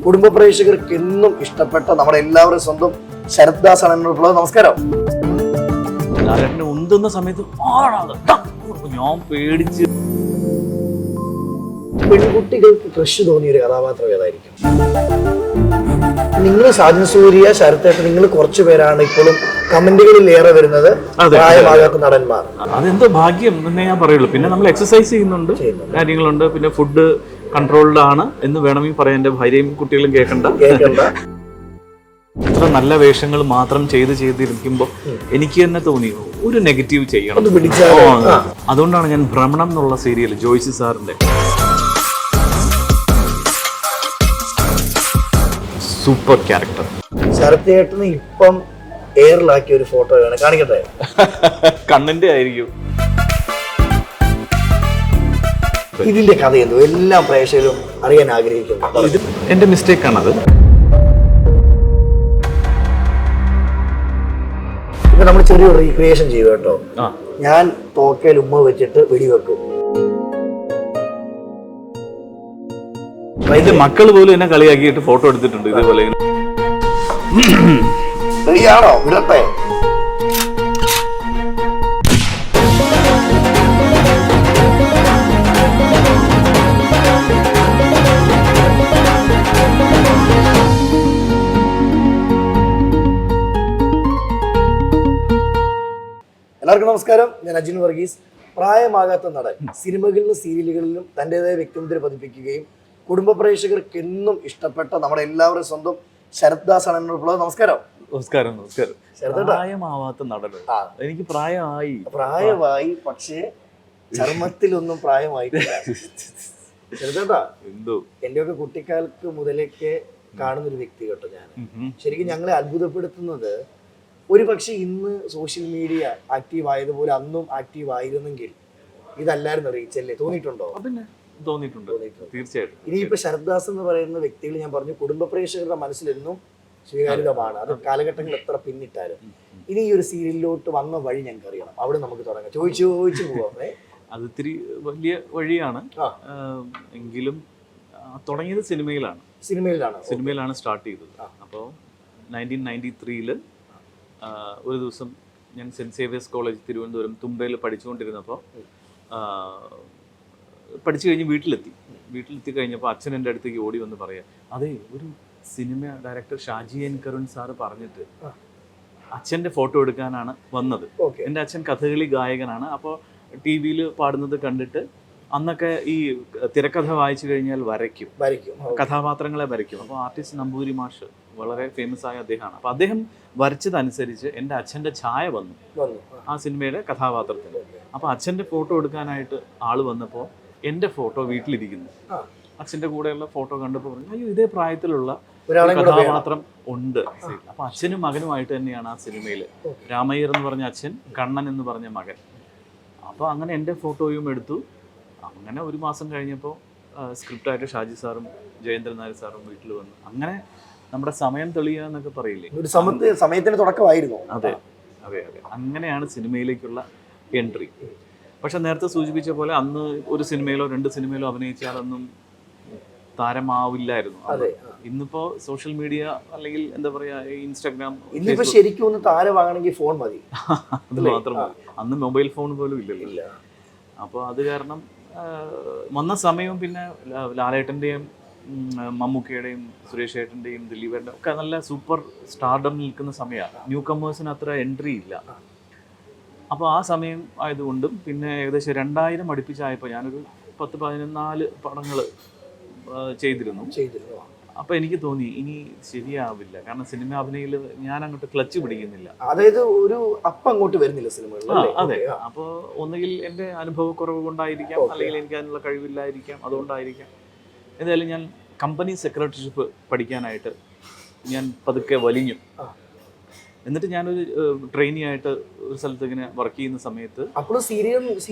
കുടുംബ പ്രേക്ഷകർക്ക് എന്നും ഇഷ്ടപ്പെട്ട നമ്മുടെ എല്ലാവരും സ്വന്തം ശരത് ദാസ് ആണ് എന്നോടുള്ളത്. നമസ്കാരം. ലാലേട്ടനെ ഉന്തുന്ന സമയത്ത് ഞാൻ പേടിച്ച്. പെൺകുട്ടികൾക്ക് ക്രഷ് തോന്നിയ ഒരു കഥാപാത്രം ഏതായിരിക്കും? നിങ്ങൾ സാജൻ സൂര്യ, ശരത്തേട്ടൻ, നിങ്ങൾ കുറച്ചു പേരാണ് ഇപ്പോഴും കമന്റുകളിൽ ഏറെ വരുന്നത് പ്രായമാകാത്ത നടന്മാർ. അതെന്തോ ഭാഗ്യം എന്നേ ഞാൻ പറയുള്ളൂ. പിന്നെ നമ്മൾ എക്സസൈസ് ചെയ്യുന്നുണ്ട്, കാര്യങ്ങളുണ്ട്, പിന്നെ ഫുഡ് കൺട്രോൾഡ് ആണ് എന്ന് വേണമെങ്കിൽ പറയാം. എൻ്റെ ഭാര്യയും കുട്ടികളും കേൾക്കണ്ട. ഇത്ര നല്ല വേഷങ്ങൾ മാത്രം ചെയ്തിരിക്കുമ്പോൾ എനിക്ക് തന്നെ തോന്നി ഒരു നെഗറ്റീവ് ചെയ്യണം. അതുകൊണ്ടാണ് ഞാൻ ഭ്രമണം എന്നുള്ള സീരിയൽ ജോയ്സി സാറിന്റെ സൂപ്പർ ക്യാരക്ടർ ശരത്തേട്ടന് ഇപ്പം എയറിലാക്കിയ ഒരു ഫോട്ടോ ആണ്, കാണിക്കട്ടെ. കണ്ണിന്റെ ആയിരിക്കും. ഇതിന്റെ കഥ എന്തോ എല്ലാ പ്രേക്ഷകരും അറിയാൻ ആഗ്രഹിക്കുന്നു. ഇത് എന്റെ മിസ്റ്റേക്ക് ആണത്. ഇപ്പൊ നമ്മൾ ചെറിയൊരു റീക്രിയേഷൻ ചെയ്യും കേട്ടോ. ഞാൻ തോക്കയിൽ ഉമ്മ വെച്ചിട്ട് വെടിവെക്കും. എന്റെ മക്കൾ പോലും എന്നെ കളിയാക്കിയിട്ട് ഫോട്ടോ എടുത്തിട്ടുണ്ട് ഇതേപോലെ. ശരിയാണോ? വിടട്ടെ. എല്ലാവർക്കും നമസ്കാരം. ഞാൻ അജിൻ വർഗീസ്. പ്രായമാകാത്ത നടൻ സിനിമകളിലും സീരിയലുകളിലും തൻ്റെതായ വ്യക്തിമുദ്ര പതിപ്പിക്കുകയും കുടുംബ പ്രേക്ഷകർക്ക് എന്നും ഇഷ്ടപ്പെട്ട നമ്മുടെ എല്ലാവരും സ്വന്തം ശരത് ദാസ് ആണ് എന്നോടുള്ളത്. നമസ്കാരം. നമസ്കാരം. പ്രായമാവാത്ത നടൻ. എനിക്ക് പ്രായമായി, പക്ഷേ ചർമ്മത്തിലൊന്നും പ്രായമായിട്ടില്ല. ശരത്തേട്ടാ, എന്റെയൊക്കെ കുട്ടിക്കാലത്ത് മുതലൊക്കെ കാണുന്നൊരു വ്യക്തി കേട്ടോ ഞാൻ. ശരിക്കും ഞങ്ങളെ അത്ഭുതപ്പെടുത്തുന്നത്, ഒരു പക്ഷെ ഇന്ന് സോഷ്യൽ മീഡിയ ആക്റ്റീവ് ആയതുപോലെ അന്നും ആക്റ്റീവ് ആയിരുന്നെങ്കിൽ ഇതല്ലായിരുന്നു റീച്ചല്ലേ? തോന്നിയിട്ടുണ്ടോ? തോന്നിയിട്ടുണ്ട്, തീർച്ചയായിട്ടും. ഇനിയിപ്പോ ശരത് ദാസ് എന്ന് പറയുന്ന വ്യക്തികൾ ഞാൻ പറഞ്ഞു കുടുംബ പ്രേക്ഷകരുടെ മനസ്സിലെന്നും സ്വീകാര്യതമാണ്. അത് കാലഘട്ടങ്ങൾ എത്ര പിന്നിട്ടാലും. ഇനി ഈ ഒരു സീരിയലിലോട്ട് വന്ന വഴി ഞങ്ങൾക്ക് അറിയണം. അവിടെ നമുക്ക് തുടങ്ങാം. ചോദിച്ചു പോവാമേ. അത് ഇത്തിരി വലിയ വഴിയാണ് എങ്കിലും തുടങ്ങിയത് സിനിമയിലാണ് സ്റ്റാർട്ട് ചെയ്തത്. അപ്പോൾ 1993 ഒരു ദിവസം ഞാൻ സെൻറ്റ് സേവിയേഴ്സ് കോളേജ് തിരുവനന്തപുരം തുമ്പയിൽ പഠിച്ചുകൊണ്ടിരുന്നപ്പോൾ പഠിച്ചു കഴിഞ്ഞ് വീട്ടിലെത്തി കഴിഞ്ഞപ്പോൾ അച്ഛൻ എൻ്റെ അടുത്തേക്ക് ഓടി വന്ന് പറയാം, അതെ ഒരു cinema director Shaji N Karun sir പറഞ്ഞിട്ട് അച്ഛൻ്റെ ഫോട്ടോ എടുക്കാനാണ് വന്നത്. എൻ്റെ അച്ഛൻ കഥകളി ഗായകനാണ്. അപ്പോൾ ടി വിയിൽ പാടുന്നത് കണ്ടിട്ട് അന്നൊക്കെ ഈ തിരക്കഥ വായിച്ചു കഴിഞ്ഞാൽ വരയ്ക്കും, കഥാപാത്രങ്ങളെ വരയ്ക്കും. അപ്പോൾ ആർട്ടിസ്റ്റ് നമ്പൂതിരി മാഷ് വളരെ ഫേമസ് ആയ അദ്ദേഹമാണ്. അപ്പോൾ അദ്ദേഹം വരച്ചതനുസരിച്ച് എൻ്റെ അച്ഛൻ്റെ ഛായ വന്നു ആ സിനിമയുടെ കഥാപാത്രത്തിൽ. അപ്പോൾ അച്ഛൻ്റെ ഫോട്ടോ എടുക്കാനായിട്ട് ആൾ വന്നപ്പോൾ എൻ്റെ ഫോട്ടോ വീട്ടിലിരിക്കുന്നു. അച്ഛൻ്റെ കൂടെയുള്ള ഫോട്ടോ കണ്ടപ്പോൾ പറഞ്ഞു, അയ്യോ ഇതേ പ്രായത്തിലുള്ള കഥാപാത്രം ഉണ്ട്. അപ്പോൾ അച്ഛനും മകനുമായിട്ട് തന്നെയാണ് ആ സിനിമയിൽ. രാമയ്യർ എന്ന് പറഞ്ഞ അച്ഛൻ, കണ്ണൻ എന്ന് പറഞ്ഞ മകൻ. അപ്പോൾ അങ്ങനെ എൻ്റെ ഫോട്ടോയും എടുത്തു. അങ്ങനെ ഒരു മാസം കഴിഞ്ഞപ്പോൾ സ്ക്രിപ്റ്റായിട്ട് ഷാജി സാറും ജയേന്ദ്രൻ നായർ സാറും വീട്ടിൽ വന്നു. അങ്ങനെ നമ്മുടെ സമയം തെളിയുക എന്നൊക്കെ പറയില്ലേ, ഒരു സമയത്തിന് തുടക്കമായിരുന്നു. അതെ. അങ്ങനെയാണ് സിനിമയിലേക്കുള്ള എൻട്രി. പക്ഷെ നേരത്തെ സൂചിപ്പിച്ച പോലെ അന്ന് ഒരു സിനിമയിലോ 2 സിനിമയിലോ അഭിനയിച്ചാലൊന്നും താരമാവില്ലായിരുന്നു. ഇന്നിപ്പോ സോഷ്യൽ മീഡിയ അല്ലെങ്കിൽ എന്താ പറയാ ഇൻസ്റ്റാഗ്രാം, ഇന്നിപ്പോ ശരിക്കും ഒന്ന് താരമാകണമെങ്കിൽ ഫോൺ മതി. അത് മാത്രം മതി. അന്ന് മൊബൈൽ ഫോൺ പോലും ഇല്ലല്ലോ. അപ്പോൾ അത് കാരണം വന്ന സമയവും പിന്നെ ലാലേട്ടൻ്റെയും മമ്മൂക്കയുടെയും സുരേഷ് ഏട്ടൻ്റെയും ദിലീപേട്ടൻ്റെയും ഒക്കെ നല്ല സൂപ്പർ സ്റ്റാർഡം നിൽക്കുന്ന സമയമാണ്. ന്യൂ കമേഴ്സിന് അത്ര എൻട്രി ഇല്ല. അപ്പോൾ ആ സമയം ആയതുകൊണ്ടും പിന്നെ ഏകദേശം 2000 അടുപ്പിച്ചായപ്പോൾ ഞാനൊരു 10-14 പടങ്ങൾ ചെയ്തിരുന്നു. അപ്പോൾ എനിക്ക് തോന്നി ഇനി ശരിയാവില്ല. കാരണം സിനിമ അഭിനയിൽ ഞാൻ അങ്ങോട്ട് ക്ലച്ച് പിടിക്കുന്നില്ല. അതായത് ഒരു അപ്പം അങ്ങോട്ട് വരുന്നില്ല സിനിമകളിൽ. അതെ. അപ്പോൾ ഒന്നുകിൽ എൻ്റെ അനുഭവക്കുറവ് കൊണ്ടായിരിക്കാം, അല്ലെങ്കിൽ എനിക്ക് അതിനുള്ള കഴിവില്ലായിരിക്കാം, അതുകൊണ്ടായിരിക്കാം. എന്തായാലും ഞാൻ കമ്പനി സെക്രട്ടറിഷിപ്പ് പഠിക്കാനായിട്ട് ഞാൻ പതുക്കെ വലിഞ്ഞു. എന്നിട്ട് ഞാനൊരു ട്രെയിനി ആയിട്ട് ഒരു സ്ഥലത്ത് ഇങ്ങനെ വർക്ക് ചെയ്യുന്ന സമയത്ത്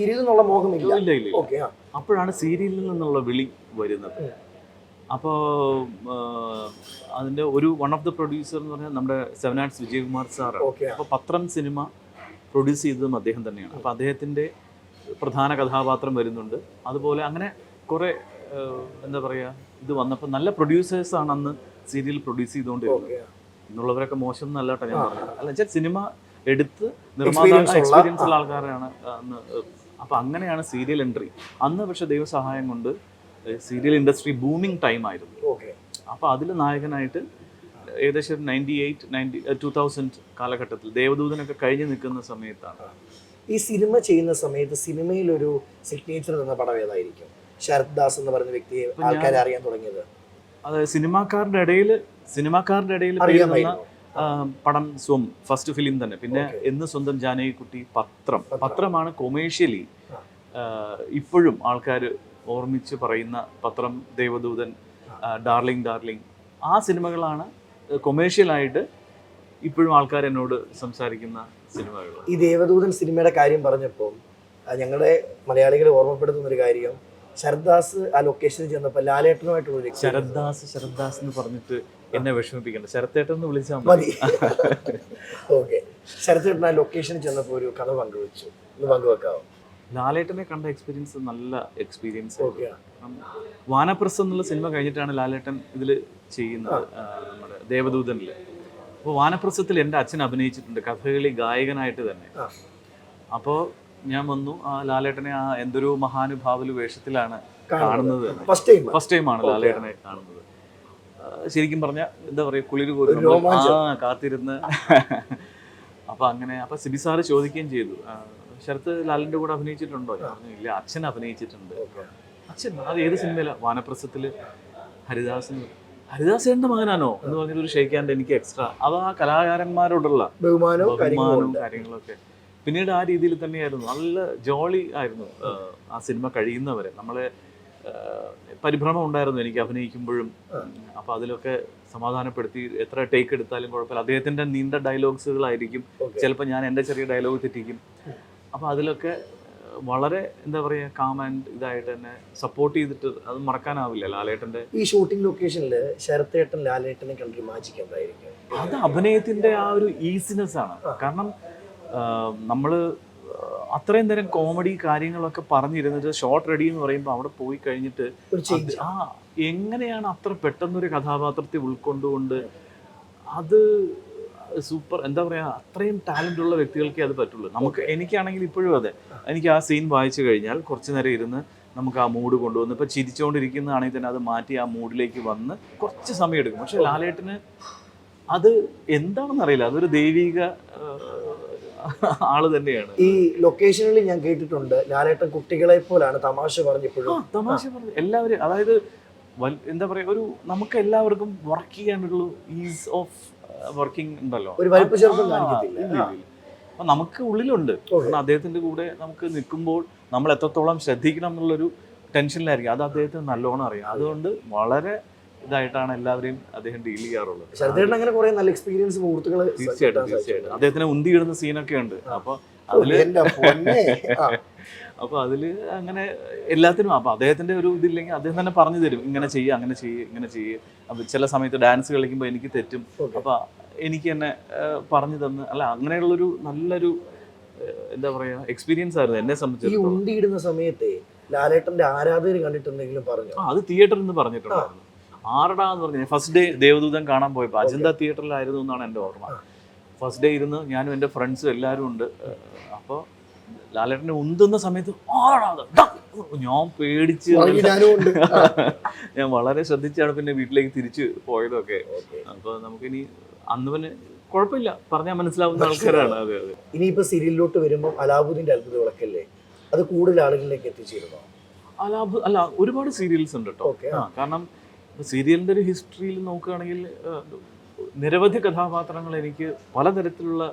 ഇല്ല. അപ്പോഴാണ് സീരിയലിൽ നിന്നുള്ള വിളി വരുന്നത്. അപ്പോൾ അതിൻ്റെ വൺ ഓഫ് ദ പ്രൊഡ്യൂസർ എന്ന് പറഞ്ഞാൽ നമ്മുടെ 7 Arts വിജയകുമാർ സാറാണ്. അപ്പോൾ പത്രം സിനിമ പ്രൊഡ്യൂസ് ചെയ്തതും അദ്ദേഹം തന്നെയാണ്. അപ്പോൾ അദ്ദേഹത്തിൻ്റെ പ്രധാന കഥാപാത്രം വരുന്നുണ്ട്. അതുപോലെ അങ്ങനെ കുറേ എന്താ പറയുക ഇത് വന്നപ്പോൾ നല്ല പ്രൊഡ്യൂസേഴ്സാണ് അന്ന് സീരിയൽ പ്രൊഡ്യൂസ് ചെയ്തുകൊണ്ടിരുന്നത്. ഓക്കെ. ഇന്നുള്ളവരൊക്കെ മോശം എന്നല്ല കേട്ടോ ഞാൻ പറഞ്ഞത്. അല്ല വെച്ചാൽ സിനിമ എടുത്ത് നിർമ്മാതാക്കൾ എക്സ്പീരിയൻസ് ഉള്ള ആൾക്കാരാണ് അന്ന്. അപ്പം അങ്ങനെയാണ് സീരിയൽ എൻട്രി. അന്ന് പക്ഷേ ദൈവസഹായം കൊണ്ട് സീരിയൽ ഇൻഡസ്ട്രി ബൂമിങ് ടൈം ആയിരുന്നു. ഓക്കെ. അപ്പോൾ അതിൽ നായകനായിട്ട് ഏകദേശം 2000 കാലഘട്ടത്തിൽ ദേവദൂതനൊക്കെ കഴിഞ്ഞ് നിൽക്കുന്ന സമയത്താണ്. ഈ സിനിമ ചെയ്യുന്ന സമയത്ത് സിനിമയിലൊരു സിഗ്നേച്ചർ എന്ന പടം ഏതായിരിക്കും? ശരത് ദാസ് എന്ന് പറയുന്ന വ്യക്തിയെ ആൾക്കാരെ അറിയാൻ തുടങ്ങിയത്? അതായത് സിനിമാക്കാരുടെ ഇടയിൽ പടം ഫസ്റ്റ് ഫിലിം തന്നെ. പിന്നെ എന്ന് സ്വന്തം ജാനകിക്കുട്ടി, പത്രമാണ് കൊമേഴ്ഷ്യലി ഇപ്പോഴും ആൾക്കാർ ഓർമ്മിച്ച് പറയുന്ന പത്രം, ദേവദൂതൻ, ഡാർലിംഗ് ആ സിനിമകളാണ് കൊമേഴ്ഷ്യലായിട്ട് ഇപ്പോഴും ആൾക്കാർ എന്നോട് സംസാരിക്കുന്ന സിനിമകൾ. ഈ ദേവദൂതൻ സിനിമയുടെ കാര്യം പറഞ്ഞപ്പോൾ ഞങ്ങളുടെ മലയാളികളെ ഓർമ്മപ്പെടുത്തുന്ന ഒരു കാര്യം, ശരത് ദാസ് ആ ലൊക്കേഷനിൽ ചെന്നപ്പോൾ ലാലേട്ടനുമായിട്ടുള്ള ശരത് ദാസ് എന്ന് പറഞ്ഞിട്ട് എന്നെ വിഷമിപ്പിക്കണ്ട, ശരത്തേട്ടൻ എന്ന് വിളിച്ചാൽ മതി. ഓക്കെ. ശരത്തേട്ടൻ ആ ലൊക്കേഷനിൽ ചെന്നപ്പോൾ ഒരു കഥ പങ്കുവെച്ചു, ഒന്ന് പങ്കുവെക്കാവോ? ലാലേട്ടനെ കണ്ട എക്സ്പീരിയൻസ് നല്ല എക്സ്പീരിയൻസ്. ഓക്കെ. വാനപ്രസ്ഥം എന്നുള്ള സിനിമ കഴിഞ്ഞിട്ടാണ് ലാലേട്ടൻ ഇതിൽ ചെയ്യുന്നത്, നമ്മുടെ ദേവദൂതനിൽ. അപ്പോൾ വാനപ്രസ്ഥത്തിൽ എൻ്റെ അച്ഛൻ അഭിനയിച്ചിട്ടുണ്ട് കഥകളി ഗായകനായിട്ട് തന്നെ. അപ്പോൾ ഞാൻ വന്നു, ആ ലാലേട്ടനെ ആ എന്തൊരു മഹാനുഭാവല് വേഷത്തിലാണ് കാണുന്നത്. ഫസ്റ്റ് ടൈമാണ് ലാലേട്ടനെ കാണുന്നത്. ശരിക്കും പറഞ്ഞാൽ എന്താ പറയുക, കുളിര് കോരുന്നു കാത്തിരുന്ന്. അപ്പം അങ്ങനെ അപ്പം സിബി സാറ് ചോദിക്കുകയും ചെയ്തു, ശരത്ത് ലാലിൻ്റെ കൂടെ അഭിനയിച്ചിട്ടുണ്ടോ? ഞാൻ പറഞ്ഞു ഇല്ല, അച്ഛൻ അഭിനയിച്ചിട്ടുണ്ട്. അച്ഛൻ അത് ഏത് സിനിമയിലാണ്? വാനപ്രസ്ഥത്തിൽ ഹരിദാസേന്റെ മകനാണോ എന്ന് പറഞ്ഞൊരു ഷെയ്ക്കാൻ്റെ എനിക്ക് എക്സ്ട്രാ. അത് ആ കലാകാരന്മാരോടുള്ള ബഹുമാനവും കാര്യങ്ങളൊക്കെ. പിന്നീട് ആ രീതിയിൽ തന്നെയായിരുന്നു. നല്ല ജോളി ആയിരുന്നു ആ സിനിമ കഴിയുന്നവരെ. നമ്മളെ പരിഭ്രമം ഉണ്ടായിരുന്നു എനിക്ക് അഭിനയിക്കുമ്പോഴും. അപ്പോൾ അതിലൊക്കെ സമാധാനപ്പെടുത്തി എത്ര ടേക്ക് എടുത്താലും കുഴപ്പമില്ല. അദ്ദേഹത്തിൻ്റെ നീണ്ട ഡയലോഗ്സുകളായിരിക്കും, ചിലപ്പോൾ ഞാൻ എൻ്റെ ചെറിയ ഡയലോഗ് തെറ്റിക്കും. അപ്പോൾ അതിലൊക്കെ വളരെ എന്താ പറയുക കാം ആൻഡ് ഇതായിട്ട് തന്നെ സപ്പോർട്ട് ചെയ്തിട്ട് അത് മറക്കാനാവില്ല ലാലേട്ടൻ്റെ. ഈ ഷൂട്ടിംഗ് ലൊക്കേഷനിൽ ശരത്തേട്ടൻ ലാലേട്ടനെ കണ്ടൊരു മാജിക് എന്തായിരിക്കും? അത് അഭിനയത്തിൻ്റെ ആ ഒരു ഈസിനെസ് ആണ്. കാരണം നമ്മൾ അത്രയും നേരം കോമഡി കാര്യങ്ങളൊക്കെ പറഞ്ഞിരുന്നിട്ട് ഷോർട്ട് റെഡി എന്ന് പറയുമ്പോൾ അവിടെ പോയി കഴിഞ്ഞിട്ട് എങ്ങനെയാണ് അത്ര പെട്ടെന്നൊരു കഥാപാത്രത്തെ ഉൾക്കൊണ്ടുകൊണ്ട് അത് സൂപ്പർ, എന്താ പറയുക, അത്രയും ടാലൻ്റ് ഉള്ള വ്യക്തികൾക്കേ അത് പറ്റുള്ളൂ. എനിക്കാണെങ്കിൽ ഇപ്പോഴും അതെ, എനിക്ക് ആ സീൻ വായിച്ചു കഴിഞ്ഞാൽ കുറച്ച് നേരം ഇരുന്ന് നമുക്ക് ആ മൂഡ് കൊണ്ടുവന്ന്, ഇപ്പോൾ ചിരിച്ചുകൊണ്ടിരിക്കുന്നതാണെങ്കിൽ തന്നെ അത് മാറ്റി ആ മൂഡിലേക്ക് വന്ന് കുറച്ച് സമയം എടുക്കും. പക്ഷെ ലാലേട്ടന് അത് എന്താണെന്ന് അറിയില്ല, അതൊരു ദൈവിക ആള് തന്നെയാണ്. ഈ ലൊക്കേഷനിൽ ഞാൻ കേട്ടിട്ടുണ്ട് ലാലേട്ടൻ കുട്ടികളെ പോലാണ് തമാശ പറഞ്ഞപ്പോഴും. തമാശ പറഞ്ഞു എല്ലാവരും, അതായത് എന്താ പറയുക, ഒരു നമുക്ക് എല്ലാവർക്കും വർക്ക് ചെയ്യാനുള്ള ഈസ് ഓഫ് വർക്കിംഗ് ഉണ്ടല്ലോ, ഒരു വലിപ്പ ചെറുപ്പം കാണിക്കത്തില്ല. അപ്പൊ നമുക്ക് ഉള്ളിലുണ്ട്. അദ്ദേഹത്തിന്റെ കൂടെ നമുക്ക് നിൽക്കുമ്പോൾ നമ്മൾ എത്രത്തോളം ശ്രദ്ധിക്കണം എന്നുള്ളൊരു ടെൻഷനിലായിരിക്കും. അത് അദ്ദേഹത്തിന് നല്ലോണം അറിയാം. അതുകൊണ്ട് വളരെ ഇതായിട്ടാണ് എല്ലാവരെയും അദ്ദേഹം ഡീൽ ചെയ്യാറുള്ളത്. ശരത്തേട്ടൻ അങ്ങനെ കുറെ നല്ല എക്സ്പീരിയൻസ് മുഹൂർത്തങ്ങൾ തീർച്ചയായിട്ടും അദ്ദേഹത്തിന് ഉന്തിയിടുന്ന സീനൊക്കെ ഉണ്ട്. അപ്പൊ അതില് അങ്ങനെ എല്ലാത്തിനും അപ്പൊ അദ്ദേഹത്തിന്റെ ഒരു ഇതില്ലെങ്കിൽ അദ്ദേഹം തന്നെ പറഞ്ഞു തരും, ഇങ്ങനെ ചെയ്യുക, അങ്ങനെ ചെയ്യുക, ഇങ്ങനെ ചെയ്യുക. അപ്പൊ ചില സമയത്ത് ഡാൻസ് കളിക്കുമ്പോൾ എനിക്ക് തെറ്റും, അപ്പൊ എനിക്ക് തന്നെ പറഞ്ഞു തന്ന്, അല്ല അങ്ങനെയുള്ളൊരു നല്ലൊരു എന്താ പറയാ എക്സ്പീരിയൻസ് ആയിരുന്നു എന്നെ സംബന്ധിച്ച്. ഈ ഉന്തിയിടുന്ന സമയത്ത് ലാലേട്ടന്റെ ആരാധകർ കണ്ടിട്ടുണ്ടെങ്കിലും പറഞ്ഞു? അത് തിയേറ്ററിൽ നിന്ന് പറഞ്ഞിട്ടുണ്ടായിരുന്നു. ആറടാന്ന് പറഞ്ഞു. ഫസ്റ്റ് ഡേ ദേവദൂതൻ കാണാൻ പോയപ്പോൾ അജന്ത തിയേറ്ററിലായിരുന്നു എന്നാണ് എൻ്റെ ഓർമ്മ. ഫസ്റ്റ് ഡേ ഇരുന്ന് ഞാനും എൻ്റെ ഫ്രണ്ട്സും എല്ലാവരും ഉണ്ട്. അപ്പോൾ ലാലേട്ടനെ ഉന്തുന്ന സമയത്ത് ഞാൻ പേടിച്ച് ഞാൻ വളരെ ശ്രദ്ധിച്ചാണ് പിന്നെ വീട്ടിലേക്ക് തിരിച്ച് പോയതൊക്കെ. അപ്പോൾ നമുക്കിനി അന്ന് പിന്നെ കുഴപ്പമില്ല, പറഞ്ഞാൽ മനസ്സിലാവുന്ന ആൾക്കാരാണ്. അതെ അതെ. ഇനിയിപ്പോൾ സീരിയലിലോട്ട് വരുമ്പോൾ അലാവുദ്ദീൻ്റെ അത്ഭുത വിളക്കല്ലേ, അത് കൂടുതൽ ആളുകളിലേക്ക് എത്തിച്ചിരുന്നോ? അല്ല, ഒരുപാട് സീരിയൽസ് ഉണ്ട് കേട്ടോ. കാരണം സീരിയലിൻ്റെ ഒരു ഹിസ്റ്ററിയിൽ നോക്കുകയാണെങ്കിൽ നിരവധി കഥാപാത്രങ്ങൾ എനിക്ക് പലതരത്തിലുള്ള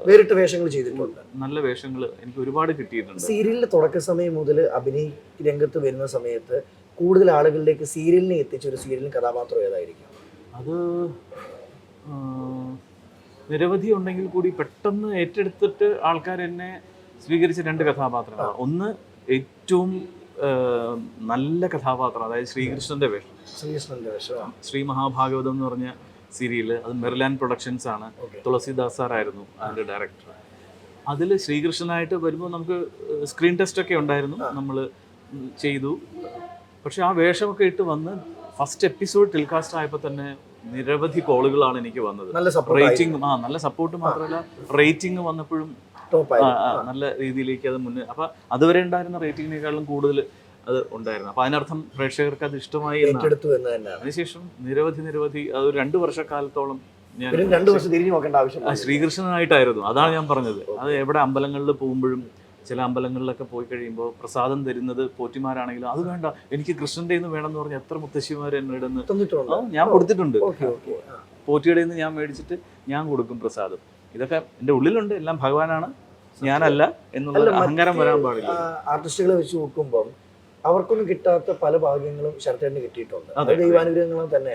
വേറിട്ട വേഷങ്ങൾ ചെയ്തിട്ടുണ്ട്. നല്ല വേഷങ്ങൾ എനിക്ക് ഒരുപാട് കിട്ടിയിട്ടുണ്ട്. സീരിയലിന്റെ തുടക്ക സമയം മുതൽ അഭിനയ രംഗത്ത് വരുന്ന സമയത്ത് കൂടുതൽ ആളുകളിലേക്ക് സീരിയലിനെ എത്തിച്ച ഒരു സീരിയൽ കഥാപാത്രം ഏതായിരിക്കും? അത് നിരവധി ഉണ്ടെങ്കിൽ കൂടി പെട്ടെന്ന് ഏറ്റെടുത്തിട്ട് ആൾക്കാർ എന്നെ സ്വീകരിച്ച രണ്ട് കഥാപാത്രങ്ങൾ. ഒന്ന് ഏറ്റവും നല്ല കഥാപാത്രം, അതായത് ശ്രീകൃഷ്ണന്റെ വേഷം. ശ്രീ മഹാഭാഗവതം എന്ന് പറഞ്ഞ സീരിയൽ, അത് മെറിലാൻഡ് പ്രൊഡക്ഷൻസ് ആണ്. തുളസിദാസ് സാറായിരുന്നു അതിൻ്റെ ഡയറക്ടർ. അതിൽ ശ്രീകൃഷ്ണനായിട്ട് വരുമ്പോൾ നമുക്ക് സ്ക്രീൻ ടെസ്റ്റ് ഒക്കെ ഉണ്ടായിരുന്നു, നമ്മൾ ചെയ്തു. പക്ഷെ ആ വേഷമൊക്കെ ഇട്ട് വന്ന് ഫസ്റ്റ് എപ്പിസോഡ് ടെലികാസ്റ്റ് ആയപ്പോൾ തന്നെ നിരവധി കോളുകളാണ് എനിക്ക് വന്നത്. നല്ല സപ്പോർട്ട് റേറ്റിംഗ് നല്ല സപ്പോർട്ട് മാത്രമല്ല റേറ്റിംഗ് വന്നപ്പോഴും നല്ല രീതിയിലേക്ക് അത് മുന്നേ. അപ്പൊ അതുവരെ ഉണ്ടായിരുന്ന റേറ്റിംഗിനേക്കാളും കൂടുതൽ അത് ഉണ്ടായിരുന്നു. അപ്പൊ അതിനർത്ഥം പ്രേക്ഷകർക്ക് അത് ഇഷ്ടമായി. അതിനുശേഷം നിരവധി അത് 2 വർഷക്കാലത്തോളം ഞാൻ 2 വർഷം തിരിഞ്ഞു നോക്കേണ്ട ആവശ്യം ശ്രീകൃഷ്ണനായിട്ടായിരുന്നു. അതാണ് ഞാൻ പറഞ്ഞത്. അത് എവിടെ അമ്പലങ്ങളിൽ പോകുമ്പോഴും ചില അമ്പലങ്ങളിലൊക്കെ പോയി കഴിയുമ്പോൾ പ്രസാദം തരുന്നത് പോറ്റിമാരാണെങ്കിലും അത് വേണ്ട എനിക്ക് കൃഷ്ണന്റെ നിന്ന് വേണം എന്ന് പറഞ്ഞാൽ എത്ര മുത്തശ്ശിമാർ എന്നോട് ഞാൻ കൊടുത്തിട്ടുണ്ട്. പോറ്റിയുടെ നിന്ന് ഞാൻ മേടിച്ചിട്ട് ഞാൻ കൊടുക്കും പ്രസാദം. ഇതൊക്കെ എൻ്റെ ഉള്ളിലുണ്ട്. എല്ലാം ഭഗവാനാണ്, ഞാനല്ല എന്നുള്ള അഹങ്കാരം വരാൻ പാടില്ല. ആർട്ടിസ്റ്റുകളെ വെച്ച് നോക്കുമ്പോൾ അവർക്കൊന്നും കിട്ടാത്ത പല ഭാഗ്യങ്ങളും ശരത്തേട്ടന് കിട്ടിയിട്ടുണ്ട്. ദൈവാനുഗ്രഹങ്ങളും തന്നെ.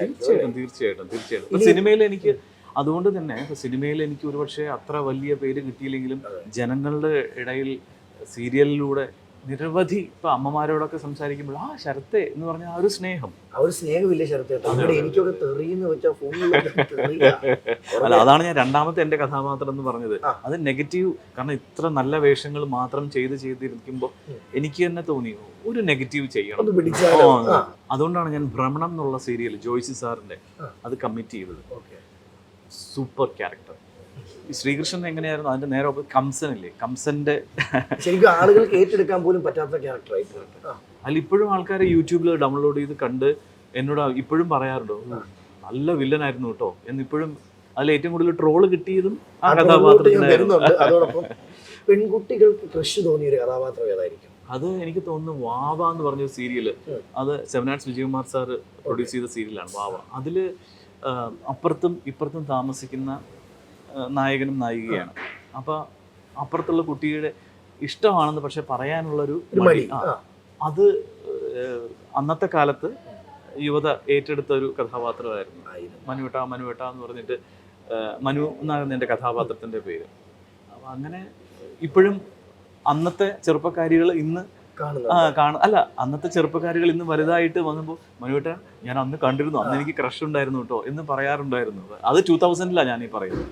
തീർച്ചയായിട്ടും സിനിമയിൽ എനിക്ക് അതുകൊണ്ട് തന്നെ സിനിമയിൽ എനിക്ക് ഒരുപക്ഷെ അത്ര വലിയ പേര് കിട്ടിയില്ലെങ്കിലും ജനങ്ങളുടെ ഇടയിൽ സീരിയലിലൂടെ നിരവധി ഇപ്പൊ അമ്മമാരോടൊക്കെ സംസാരിക്കുമ്പോൾ ആ ശരത്തെ എന്ന് പറഞ്ഞ ആ ഒരു സ്നേഹം സ്നേഹമില്ല ശരത്തേട്ടൻ. എനിക്കൊക്കെ തെറിയെന്ന് വെച്ചാൽ ഫോണിൽ അല്ല, അതാണ് ഞാൻ രണ്ടാമത്തെ എൻ്റെ കഥാപാത്രം എന്ന് പറഞ്ഞത്. അത് നെഗറ്റീവ്. കാരണം ഇത്ര നല്ല വേഷങ്ങൾ മാത്രം ചെയ്തിരിക്കുമ്പോൾ എനിക്ക് തന്നെ തോന്നി ഒരു നെഗറ്റീവ് ചെയ്യണം. അതുകൊണ്ടാണ് ഞാൻ ഭ്രമണം എന്നുള്ള സീരിയൽ ജോയ്സി സാറിന്റെ അത് കമ്മിറ്റ് ചെയ്തത്. Super character. ശ്രീകൃഷ്ണൻ എങ്ങനെയായിരുന്നു അതിന്റെ നേരെ കംസനില്ലേ, കംസന്റെ ശരിക്കും ആളുകൾക്ക് ഏറ്റെടുക്കാൻ പോലും പറ്റാത്ത ക്യാരക്ടറായിട്ടുണ്ട്. അതിൽ ഇപ്പോഴും ആൾക്കാരെ യൂട്യൂബിൽ ഡൗൺലോഡ് ചെയ്ത് കണ്ട് എന്നോട് ഇപ്പോഴും പറയാറുണ്ടോ നല്ല വില്ലനായിരുന്നു കേട്ടോ എന്നിപ്പോഴും. അതിൽ ഏറ്റവും കൂടുതൽ ട്രോള് കിട്ടിയതും ആ കഥാപാത്രത്തിന്. അതോടൊപ്പം പെൺകുട്ടികൾക്ക് ക്രഷ് തോന്നിയ ഒരു കഥാപാത്രം ഏതായിരിക്കും? അത് എനിക്ക് തോന്നുന്നു വാവ എന്ന് പറഞ്ഞ സീരിയല്. അത് 7 Arts വിജയകുമാർ സാർ പ്രൊഡ്യൂസ് ചെയ്ത സീരിയലാണ് വാവ. അതില് അപ്പുറത്തും ഇപ്പുറത്തും താമസിക്കുന്ന നായകനും നായികയാണ്. അപ്പോൾ അപ്പുറത്തുള്ള കുട്ടിയുടെ ഇഷ്ടമാണെന്ന് പക്ഷെ പറയാനുള്ളൊരു മടി. അത് അന്നത്തെ കാലത്ത് യുവത ഏറ്റെടുത്ത ഒരു കഥാപാത്രമായിരുന്നു. മനുവേട്ട എന്ന് പറഞ്ഞിട്ട് മനു എന്നായിരുന്നു എൻ്റെ കഥാപാത്രത്തിൻ്റെ പേര്. അപ്പം അങ്ങനെ ഇപ്പോഴും അന്നത്തെ ചെറുപ്പക്കാരികൾ ഇന്ന് അല്ല അന്നത്തെ ചെറുപ്പക്കാരികൾ ഇന്ന് വലുതായിട്ട് വന്നപ്പോൾ മനുവേട്ട ഞാൻ അന്ന് കണ്ടിരുന്നു, അന്ന് എനിക്ക് ക്രഷ് ഉണ്ടായിരുന്നു കേട്ടോ എന്ന് പറയാറുണ്ടായിരുന്നു. അത് 2000-ലാണ് ഞാൻ ഈ പറയുന്നത്.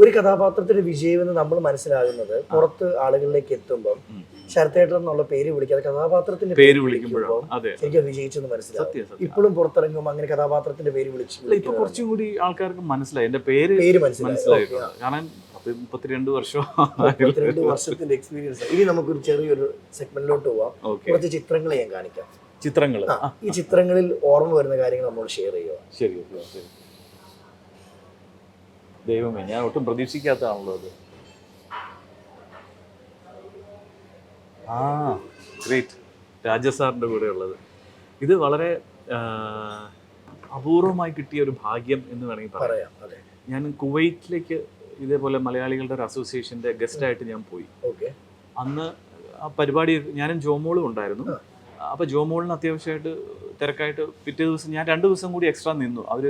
ഒരു കഥാപാത്രത്തിന്റെ വിജയം എന്ന് നമ്മൾ മനസ്സിലാകുന്നത് പുറത്ത് ആളുകളിലേക്ക് എത്തുമ്പോൾ ശരത്തേട്ടൻ എന്നുള്ള പേര് വിളിക്കാതെ കഥാപാത്രത്തിന്റെ പേര് വിളിക്കുമ്പോഴാണ് ശരിക്കും വിജയിച്ചെന്ന് മനസ്സിലാവും. ഇപ്പോഴും പുറത്തിറങ്ങുമ്പോൾ അങ്ങനെ കഥാപാത്രത്തിന്റെ പേര് വിളിച്ചു ഇപ്പൊ കുറച്ചും കൂടി ആൾക്കാർക്ക് മനസ്സിലായി എന്റെ പേര് മനസ്സിലായിട്ടുണ്ട്. കാരണം 32 വർഷത്തിന്റെ എക്സ്പീരിയൻസ്. ഇനി നമുക്കൊരു ചെറിയൊരു സെഗ്മെന്റിലോട്ട് പോവാം. കുറച്ച് ചിത്രങ്ങൾ ഞാൻ കാണിക്കാം. ചിത്രങ്ങൾ ഈ ചിത്രങ്ങളിൽ ഓർമ്മ വരുന്ന കാര്യങ്ങൾ നമ്മൾ ഷെയർ ചെയ്യുക. ശരി. ദൈവമേ, ഞാൻ ഒട്ടും പ്രതീക്ഷിക്കാത്തതാണല്ലോ അത്. ഗ്രേറ്റ്. രാജസാറിൻ്റെ കൂടെ ഉള്ളത് ഇത് വളരെ അപൂർവമായി കിട്ടിയ ഒരു ഭാഗ്യം എന്ന് വേണമെങ്കിൽ പറയാം. ഞാൻ കുവൈറ്റിലേക്ക് ഇതേപോലെ മലയാളികളുടെ ഒരു അസോസിയേഷൻ്റെ ഗസ്റ്റായിട്ട് ഞാൻ പോയി. അന്ന് ആ പരിപാടി ഞാനും ജോമോളും ഉണ്ടായിരുന്നു. അപ്പോൾ ജോമോളിന് അത്യാവശ്യമായിട്ട് തിരക്കായിട്ട് പിറ്റേ ദിവസം ഞാൻ 2 ദിവസം കൂടി എക്സ്ട്രാ നിന്നു. അവർ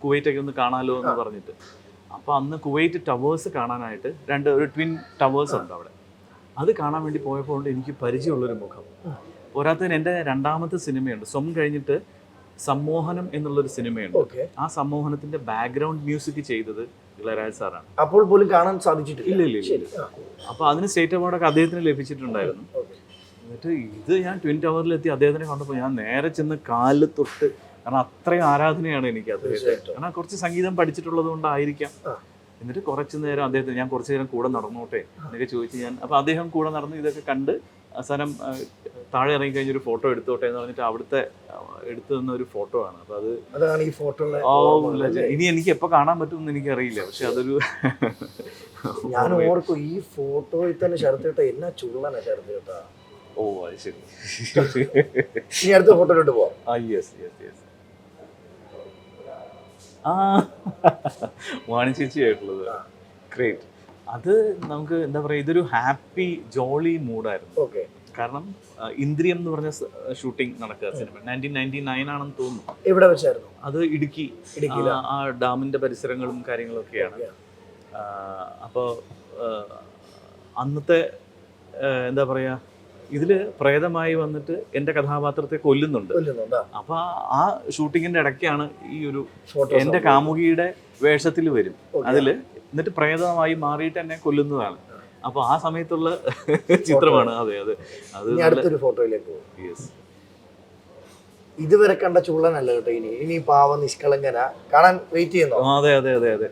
കുവൈറ്റൊക്കെ ഒന്ന് കാണാമല്ലോ എന്ന് പറഞ്ഞിട്ട്. അപ്പോൾ അന്ന് കുവൈറ്റ് ടവേഴ്സ് കാണാനായിട്ട് ഒരു ട്വിൻ ടവേഴ്സ് ഉണ്ട് അവിടെ. അത് കാണാൻ വേണ്ടി പോയപ്പോൾ കൊണ്ട് എനിക്ക് പരിചയമുള്ളൊരു മുഖം. പോരാത്തതിന് എൻ്റെ 2ാമത്തെ സിനിമയുണ്ട് സ്വം കഴിഞ്ഞിട്ട് സമ്മോഹനം എന്നുള്ളൊരു സിനിമയുണ്ട്. ആ സമ്മോഹനത്തിന്റെ ബാക്ക്ഗ്രൗണ്ട് മ്യൂസിക് ചെയ്തത് ഇളയരാജ സാറാണ്. അപ്പോൾ പോലും കാണാൻ സാധിച്ചിട്ടില്ല. ഇല്ല. അപ്പൊ അതിന് സ്റ്റേറ്റ് അവാർഡൊക്കെ അദ്ദേഹത്തിന് ലഭിച്ചിട്ടുണ്ടായിരുന്നു. എന്നിട്ട് ഇത് ഞാൻ ട്വിൻ ടവറിലെത്തി അദ്ദേഹത്തിനെ കണ്ടപ്പോൾ ഞാൻ നേരെ ചെന്ന് കാലിൽ തൊട്ട്, കാരണം അത്രയും ആരാധനയാണ് എനിക്ക് അദ്ദേഹത്തെ. കാരണം കുറച്ച് സംഗീതം പഠിച്ചിട്ടുള്ളത് കൊണ്ടായിരിക്കാം. എന്നിട്ട് കുറച്ച് നേരം അദ്ദേഹത്തിന് ഞാൻ കുറച്ച് നേരം കൂടെ നടന്നോട്ടെ എന്നൊക്കെ ചോദിച്ച് ഞാൻ. അപ്പോൾ അദ്ദേഹം കൂടെ നടന്ന് ഇതൊക്കെ കണ്ട് അവസാനം താഴെ ഇറങ്ങി കഴിഞ്ഞൊരു ഫോട്ടോ എടുത്തോട്ടെ എന്ന് പറഞ്ഞിട്ട് അവിടുത്തെ എടുത്തു തന്ന ഒരു ഫോട്ടോ ആണ്. അപ്പൊ അതാണ് ഈ ഫോട്ടോ. ഇനി എനിക്ക് എപ്പോ കാണാൻ പറ്റുമെന്ന് എനിക്കറിയില്ല. പക്ഷെ അതൊരു ഞാൻ ഓർക്കും ഈ ഫോട്ടോയിൽ തന്നെ ശരത്തേട്ട എന്നാ ചുള്ളനാ ശരത്തേട്ട. ഓ അത് ശരി. ഇനി അടുത്ത ഫോട്ടോയിലോട്ട് പോവാം. വാണി ചേച്ചിയായിട്ടുള്ളത്. ഗ്രേറ്റ്. അത് നമുക്ക് എന്താ പറയുക, ഇതൊരു ഹാപ്പി ജോളി മൂഡായിരുന്നു. കാരണം ഇന്ദ്രിയം എന്ന് പറഞ്ഞ ഷൂട്ടിംഗ് നടക്കുക സിനിമ 1999 ആണെന്ന് തോന്നുന്നു. എവിടെ വെച്ചായിരുന്നു അത്? ഇടുക്കി. ആ ഡാമിന്റെ പരിസരങ്ങളും കാര്യങ്ങളൊക്കെയാണ്. അപ്പോൾ അന്നത്തെ എന്താ പറയാ, ഇതില് പ്രേതമായി വന്നിട്ട് എൻ്റെ കഥാപാത്രത്തെ കൊല്ലുന്നുണ്ട്. അപ്പൊ ആ ഷൂട്ടിങ്ങിന്റെ ഇടയ്ക്കാണ് ഈ ഒരു എൻ്റെ കാമുകിയുടെ വേഷത്തിൽ വരും അതില്. എന്നിട്ട് പ്രേതമായി മാറിയിട്ട് എന്നെ കൊല്ലുന്നതാണ്. അപ്പൊ ആ സമയത്തുള്ള ചിത്രമാണ്. അതെ. അടുത്തൊരു ഫോട്ടോയിലേക്ക് പോകും. ഇതുവരെ കണ്ട ചുള്ളനല്ല കേട്ടോ. ഇനി പാവം നിഷ്കളങ്കന കാണാൻ വെയിറ്റ് ചെയ്യുന്നു. അതെ അതെ അതെ അതെ.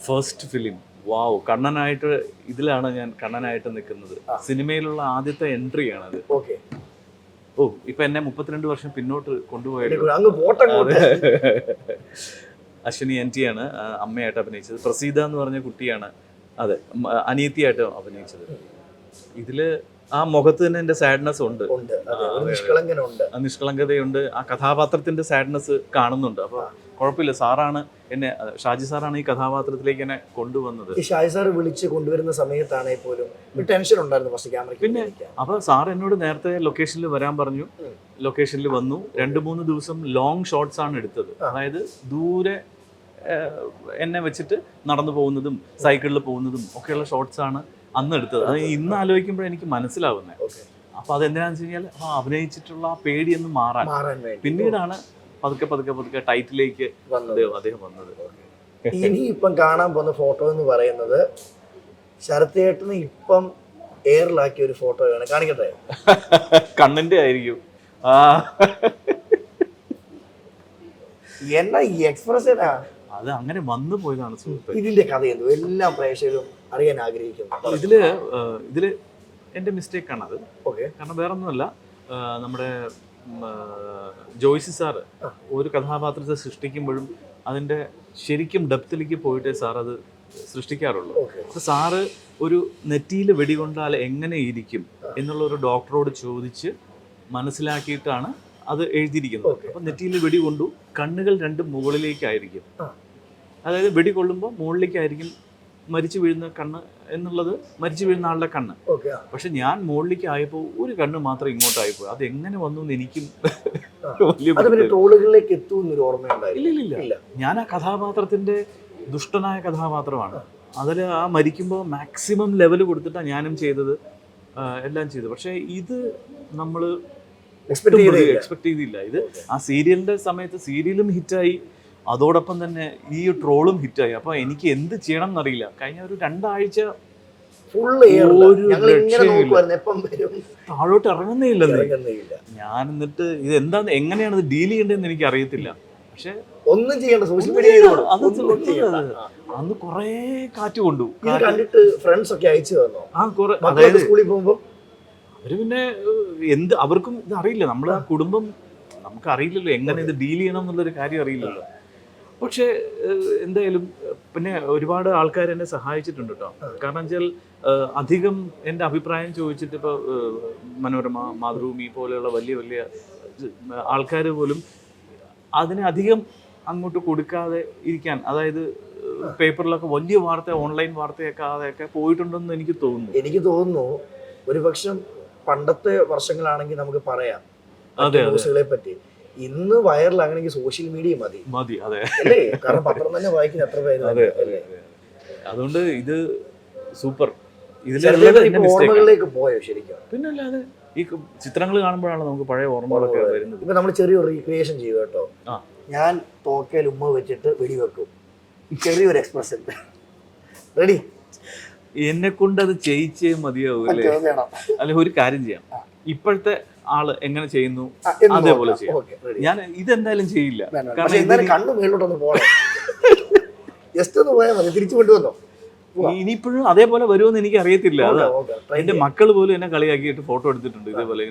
ഫസ്റ്റ് ഫിലിം, വാവ്, കണ്ണനായിട്ട് ഇതിലാണ് ഞാൻ കണ്ണനായിട്ട് നിൽക്കുന്നത്. സിനിമയിലുള്ള ആദ്യത്തെ എൻട്രി ആണത്. ഓക്കെ. ഓ, ഇപ്പൊ എന്നെ 32 വർഷം പിന്നോട്ട് കൊണ്ടുപോയത്. അശ്വിനി NT ആണ് അമ്മയായിട്ട് അഭിനയിച്ചത്. പ്രസീത എന്ന് പറഞ്ഞ കുട്ടിയാണ് അതെ അനിയത്തിയായിട്ട് അഭിനയിച്ചത്. ഇതില് ആ മുഖത്ത് തന്നെ എന്റെ സാഡ്നെസ് ഉണ്ട്, നിഷ്കളങ്കതയുണ്ട്. ആ കഥാപാത്രത്തിന്റെ സാഡ്നെസ് കാണുന്നുണ്ട്. അപ്പൊ കുഴപ്പമില്ല, സാറാണ് എന്നെ, ഷാജി സാറാണ് ഈ കഥാപാത്രത്തിലേക്ക് എന്നെ കൊണ്ടുവന്നത്. ഷാജി സാർ വിളിച്ച് കൊണ്ടുവരുന്ന സമയത്താണെങ്കിൽ പോലും ഒരു ടെൻഷൻ ഉണ്ടായിരുന്നു ഫസ്റ്റ് ക്യാമറയ്ക്ക്. പിന്നെ അപ്പൊ സാർ എന്നോട് നേരത്തെ ലൊക്കേഷനിൽ വരാൻ പറഞ്ഞു. ലൊക്കേഷനിൽ വന്നു. 2-3 ദിവസം ലോങ് ഷോട്ട്സ് ആണ് എടുത്തത്. അതായത് ദൂരെ എന്നെ വെച്ചിട്ട് നടന്നു പോകുന്നതും സൈക്കിളിൽ പോകുന്നതും ഒക്കെയുള്ള ഷോട്ട്സ് ആണ് അന്ന് എടുത്തത്. അത് ഇന്ന് ആലോചിക്കുമ്പോൾ എനിക്ക് മനസ്സിലാവുന്നത്. അപ്പൊ അതെന്തിനാന്ന് വെച്ച് കഴിഞ്ഞാൽ അഭിനയിച്ചിട്ടുള്ള ആ പേടിയൊന്ന് മാറാൻ. പിന്നീടാണ് പതുക്കെ പതുക്കെ പതുക്കെ ടൈറ്റിലേക്ക് അദ്ദേഹം വന്നത്. ഇനി ഇപ്പം കാണാൻ പോകുന്ന ഫോട്ടോ എന്ന് പറയുന്നത് ശരത് ചേട്ടന് ഇപ്പം എയറിലാക്കിയ ഒരു ഫോട്ടോയാണ്. കാണിക്കട്ടെ. കണ്ണിന്റെ ആയിരിക്കും. എന്നാ ഈ എക്സ്പ്രഷനാ, അത് അങ്ങനെ വന്നു പോയതാണ് സുഹൃത്ത്. ഇതിന്റെ കഥ എന്തോ എല്ലാം പ്രേക്ഷകരും അറിയാൻ ആഗ്രഹിക്കുന്നു. ഇതില് എന്റെ മിസ്റ്റേക്ക് ആണത്. ഓക്കെ. കാരണം വേറെ ഒന്നുമല്ല, നമ്മുടെ ജോയ്സി സാറ് ഒരു കഥാപാത്രത്തെ സൃഷ്ടിക്കുമ്പോഴും അതിന്റെ ശരിക്കും ഡെപ്തിലേക്ക് പോയിട്ടേ സാർ അത് സൃഷ്ടിക്കാറുള്ളൂ. അപ്പൊ സാറ് ഒരു നെറ്റിയിൽ വെടികൊണ്ടാൽ എങ്ങനെ ഇരിക്കും എന്നുള്ള ഒരു ഡോക്ടറോട് ചോദിച്ച് മനസ്സിലാക്കിയിട്ടാണ് അത് എഴുതിയിരിക്കുന്നത്. അപ്പൊ നെറ്റിയിൽ വെടി കൊണ്ടു, കണ്ണുകൾ രണ്ടും മുകളിലേക്കായിരിക്കും. അതായത് വെടി കൊള്ളുമ്പോൾ മുകളിലേക്കായിരിക്കും മരിച്ചു വീഴുന്ന കണ്ണ് എന്നുള്ളത്, മരിച്ചു വീഴുന്ന ആളുടെ കണ്ണ്. പക്ഷെ ഞാൻ മുകളിലേക്ക് ആയപ്പോൾ ഒരു കണ്ണ് മാത്രം ഇങ്ങോട്ടായിപ്പോയി. അത് എങ്ങനെ വന്നു എന്ന് എനിക്കും ട്രോളുകളിലേക്ക് എത്തുന്നൊരു ഇല്ല. ഞാൻ ആ കഥാപാത്രത്തിന്റെ ദുഷ്ടനായ കഥാപാത്രമാണ്. അതിൽ ആ മരിക്കുമ്പോൾ മാക്സിമം ലെവൽ കൊടുത്തിട്ടാണ് ഞാനും ചെയ്തത്, എല്ലാം ചെയ്തത്. പക്ഷെ ഇത് നമ്മൾ എക്സ്പെക്ട് ചെയ്തില്ല. ഇത് ആ സീരിയലിന്റെ സമയത്ത് സീരിയലും ഹിറ്റായി, അതോടൊപ്പം തന്നെ ഈ ട്രോളും ഹിറ്റായി. അപ്പൊ എനിക്ക് എന്ത് ചെയ്യണം എന്നറിയില്ല. കഴിഞ്ഞ ഒരു 2 ആഴ്ച താഴോട്ട് ഇറങ്ങുന്നേ ഇല്ലെന്ന്. ഞാൻ എന്നിട്ട് ഇത് എന്താണ്, എങ്ങനെയാണ് ഇത് ഡീൽ ചെയ്യേണ്ടതെന്ന് എനിക്ക് അറിയത്തില്ല. പക്ഷെ ഒന്നും ചെയ്യണ്ട, സോഷ്യൽ മീഡിയ അന്ന് കൊറേ കാറ്റ് കൊണ്ടു. കണ്ടിട്ട് ഫ്രണ്ട്സ് ഒക്കെ അയച്ചു തന്നോ? അതായത് സ്കൂളിൽ പോകുമ്പോ അവര് പിന്നെ എന്ത്, അവർക്കും ഇത് അറിയില്ല. നമ്മളെ കുടുംബം നമുക്ക് അറിയില്ലല്ലോ എങ്ങനെ ഇത് ഡീൽ ചെയ്യണം എന്നുള്ളൊരു കാര്യം അറിയില്ലല്ലോ. പക്ഷെ എന്തായാലും പിന്നെ ഒരുപാട് ആൾക്കാർ എന്നെ സഹായിച്ചിട്ടുണ്ട് കേട്ടോ. കാരണം വെച്ചാൽ അധികം എൻ്റെ അഭിപ്രായം ചോദിച്ചിട്ട് ഇപ്പോൾ മനോരമ, മാതൃഭൂമി പോലെയുള്ള വലിയ വലിയ ആൾക്കാർ പോലും അതിനെ അധികം അങ്ങോട്ട് കൊടുക്കാതെ ഇരിക്കാൻ, അതായത് പേപ്പറിലൊക്കെ വലിയ വാർത്ത, ഓൺലൈൻ വാർത്തയൊക്കെ അതൊക്കെ പോയിട്ടുണ്ടെന്ന് എനിക്ക് തോന്നുന്നു. ഒരുപക്ഷെ പണ്ടത്തെ വർഷങ്ങളാണെങ്കിൽ നമുക്ക് പറയാം ന്യൂസുകളെ പറ്റി. ഇന്ന് വൈറലാകണമെങ്കിൽ സോഷ്യൽ മീഡിയ മതി. അതെ, കാരണം പത്രം തന്നെ വായിക്കുന്ന എത്ര പേര്. അതുകൊണ്ട് ഇത് സൂപ്പർ. ഓർമ്മകളിലേക്ക് പോയോ ശരിക്കും? പിന്നെ അല്ലാതെ ഈ ചിത്രങ്ങൾ കാണുമ്പോഴാണ് നമുക്ക് പഴയ ഓർമ്മകളൊക്കെ വരുന്നത്. ഇപ്പൊ നമ്മൾ ചെറിയൊരു റീക്രിയേഷൻ ചെയ്തു കേട്ടോ. ഞാൻ തോക്കയിൽ ഉമ്മ വെച്ചിട്ട് വെടിവെക്കും, ചെറിയൊരു എക്സ്പ്രഷൻ. റെഡി? എന്നെ കൊണ്ട് അത് ചെയ്യിച്ചേ മതിയാവും അല്ലേ? അല്ലെ, ഒരു കാര്യം ചെയ്യാം. ഇപ്പോഴത്തെ ആള് എങ്ങനെ ചെയ്യുന്നു അതേപോലെ ചെയ്യാം. ഞാൻ ഇതെന്തായാലും ചെയ്യില്ല. കണ്ണു മേലോട്ടൊന്ന് പോകണം, ജസ്റ്റ് ഒന്ന് പോയാൽ മതി. തിരിച്ചു കൊണ്ടുവന്നോ? ഇനിയിപ്പോഴും അതേപോലെ വരുമെന്ന് എനിക്ക് അറിയത്തില്ല. അതാ എന്റെ മക്കൾ പോലും എന്നെ കളിയാക്കിയിട്ട് ഫോട്ടോ എടുത്തിട്ടുണ്ട് ഇതേപോലെ.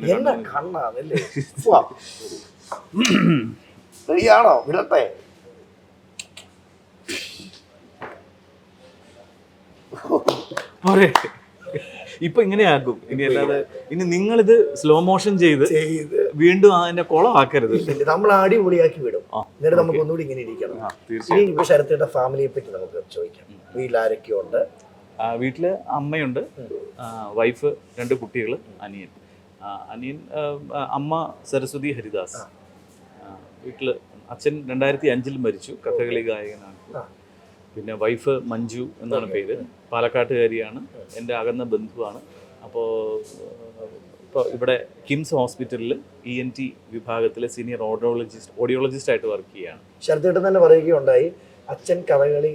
റെഡിയാണോ? വിടട്ടെ. ഇപ്പൊ ഇങ്ങനെയാക്കും ഇനി, അല്ലാതെ ഇനി നിങ്ങളിത് സ്ലോ മോഷൻ ചെയ്ത് വീണ്ടും അതിന്റെ കുളമാക്കരുത്. നമ്മൾ അടിപൊളിയാക്കി വിടും. എന്നിട്ട് നമുക്ക് ഒന്നുകൂടി ഇങ്ങനെ ഇരിക്കണം. ഇനി ശരത്തിന്റെ ഫാമിലിയെ പറ്റി നമുക്ക് ചോദിക്കാം. വീട്ടിൽ ആരൊക്കെയുണ്ട്? വീട്ടില് അമ്മയുണ്ട്, വൈഫ്, 2 കുട്ടികൾ, അനിയൻ. അമ്മ സരസ്വതി ഹരിദാസ്. വീട്ടില് അച്ഛൻ 2005 മരിച്ചു, കഥകളി ഗായകനാണ്. പിന്നെ വൈഫ് മഞ്ജു എന്നാണ് പേര്, പാലക്കാട്ടുകാരിയാണ്, എൻ്റെ അകന്ന ബന്ധുവാണ്. അപ്പോൾ ഇപ്പോൾ ഇവിടെ കിംസ് ഹോസ്പിറ്റലിൽ ENT വിഭാഗത്തിലെ സീനിയർ ഓഡിയോളജിസ്റ്റ് ആയിട്ട് വർക്ക് ചെയ്യുകയാണ്. ശരത്തേട്ടൻ തന്നെ പറയുകയുണ്ടായി അച്ഛൻ കഥകളി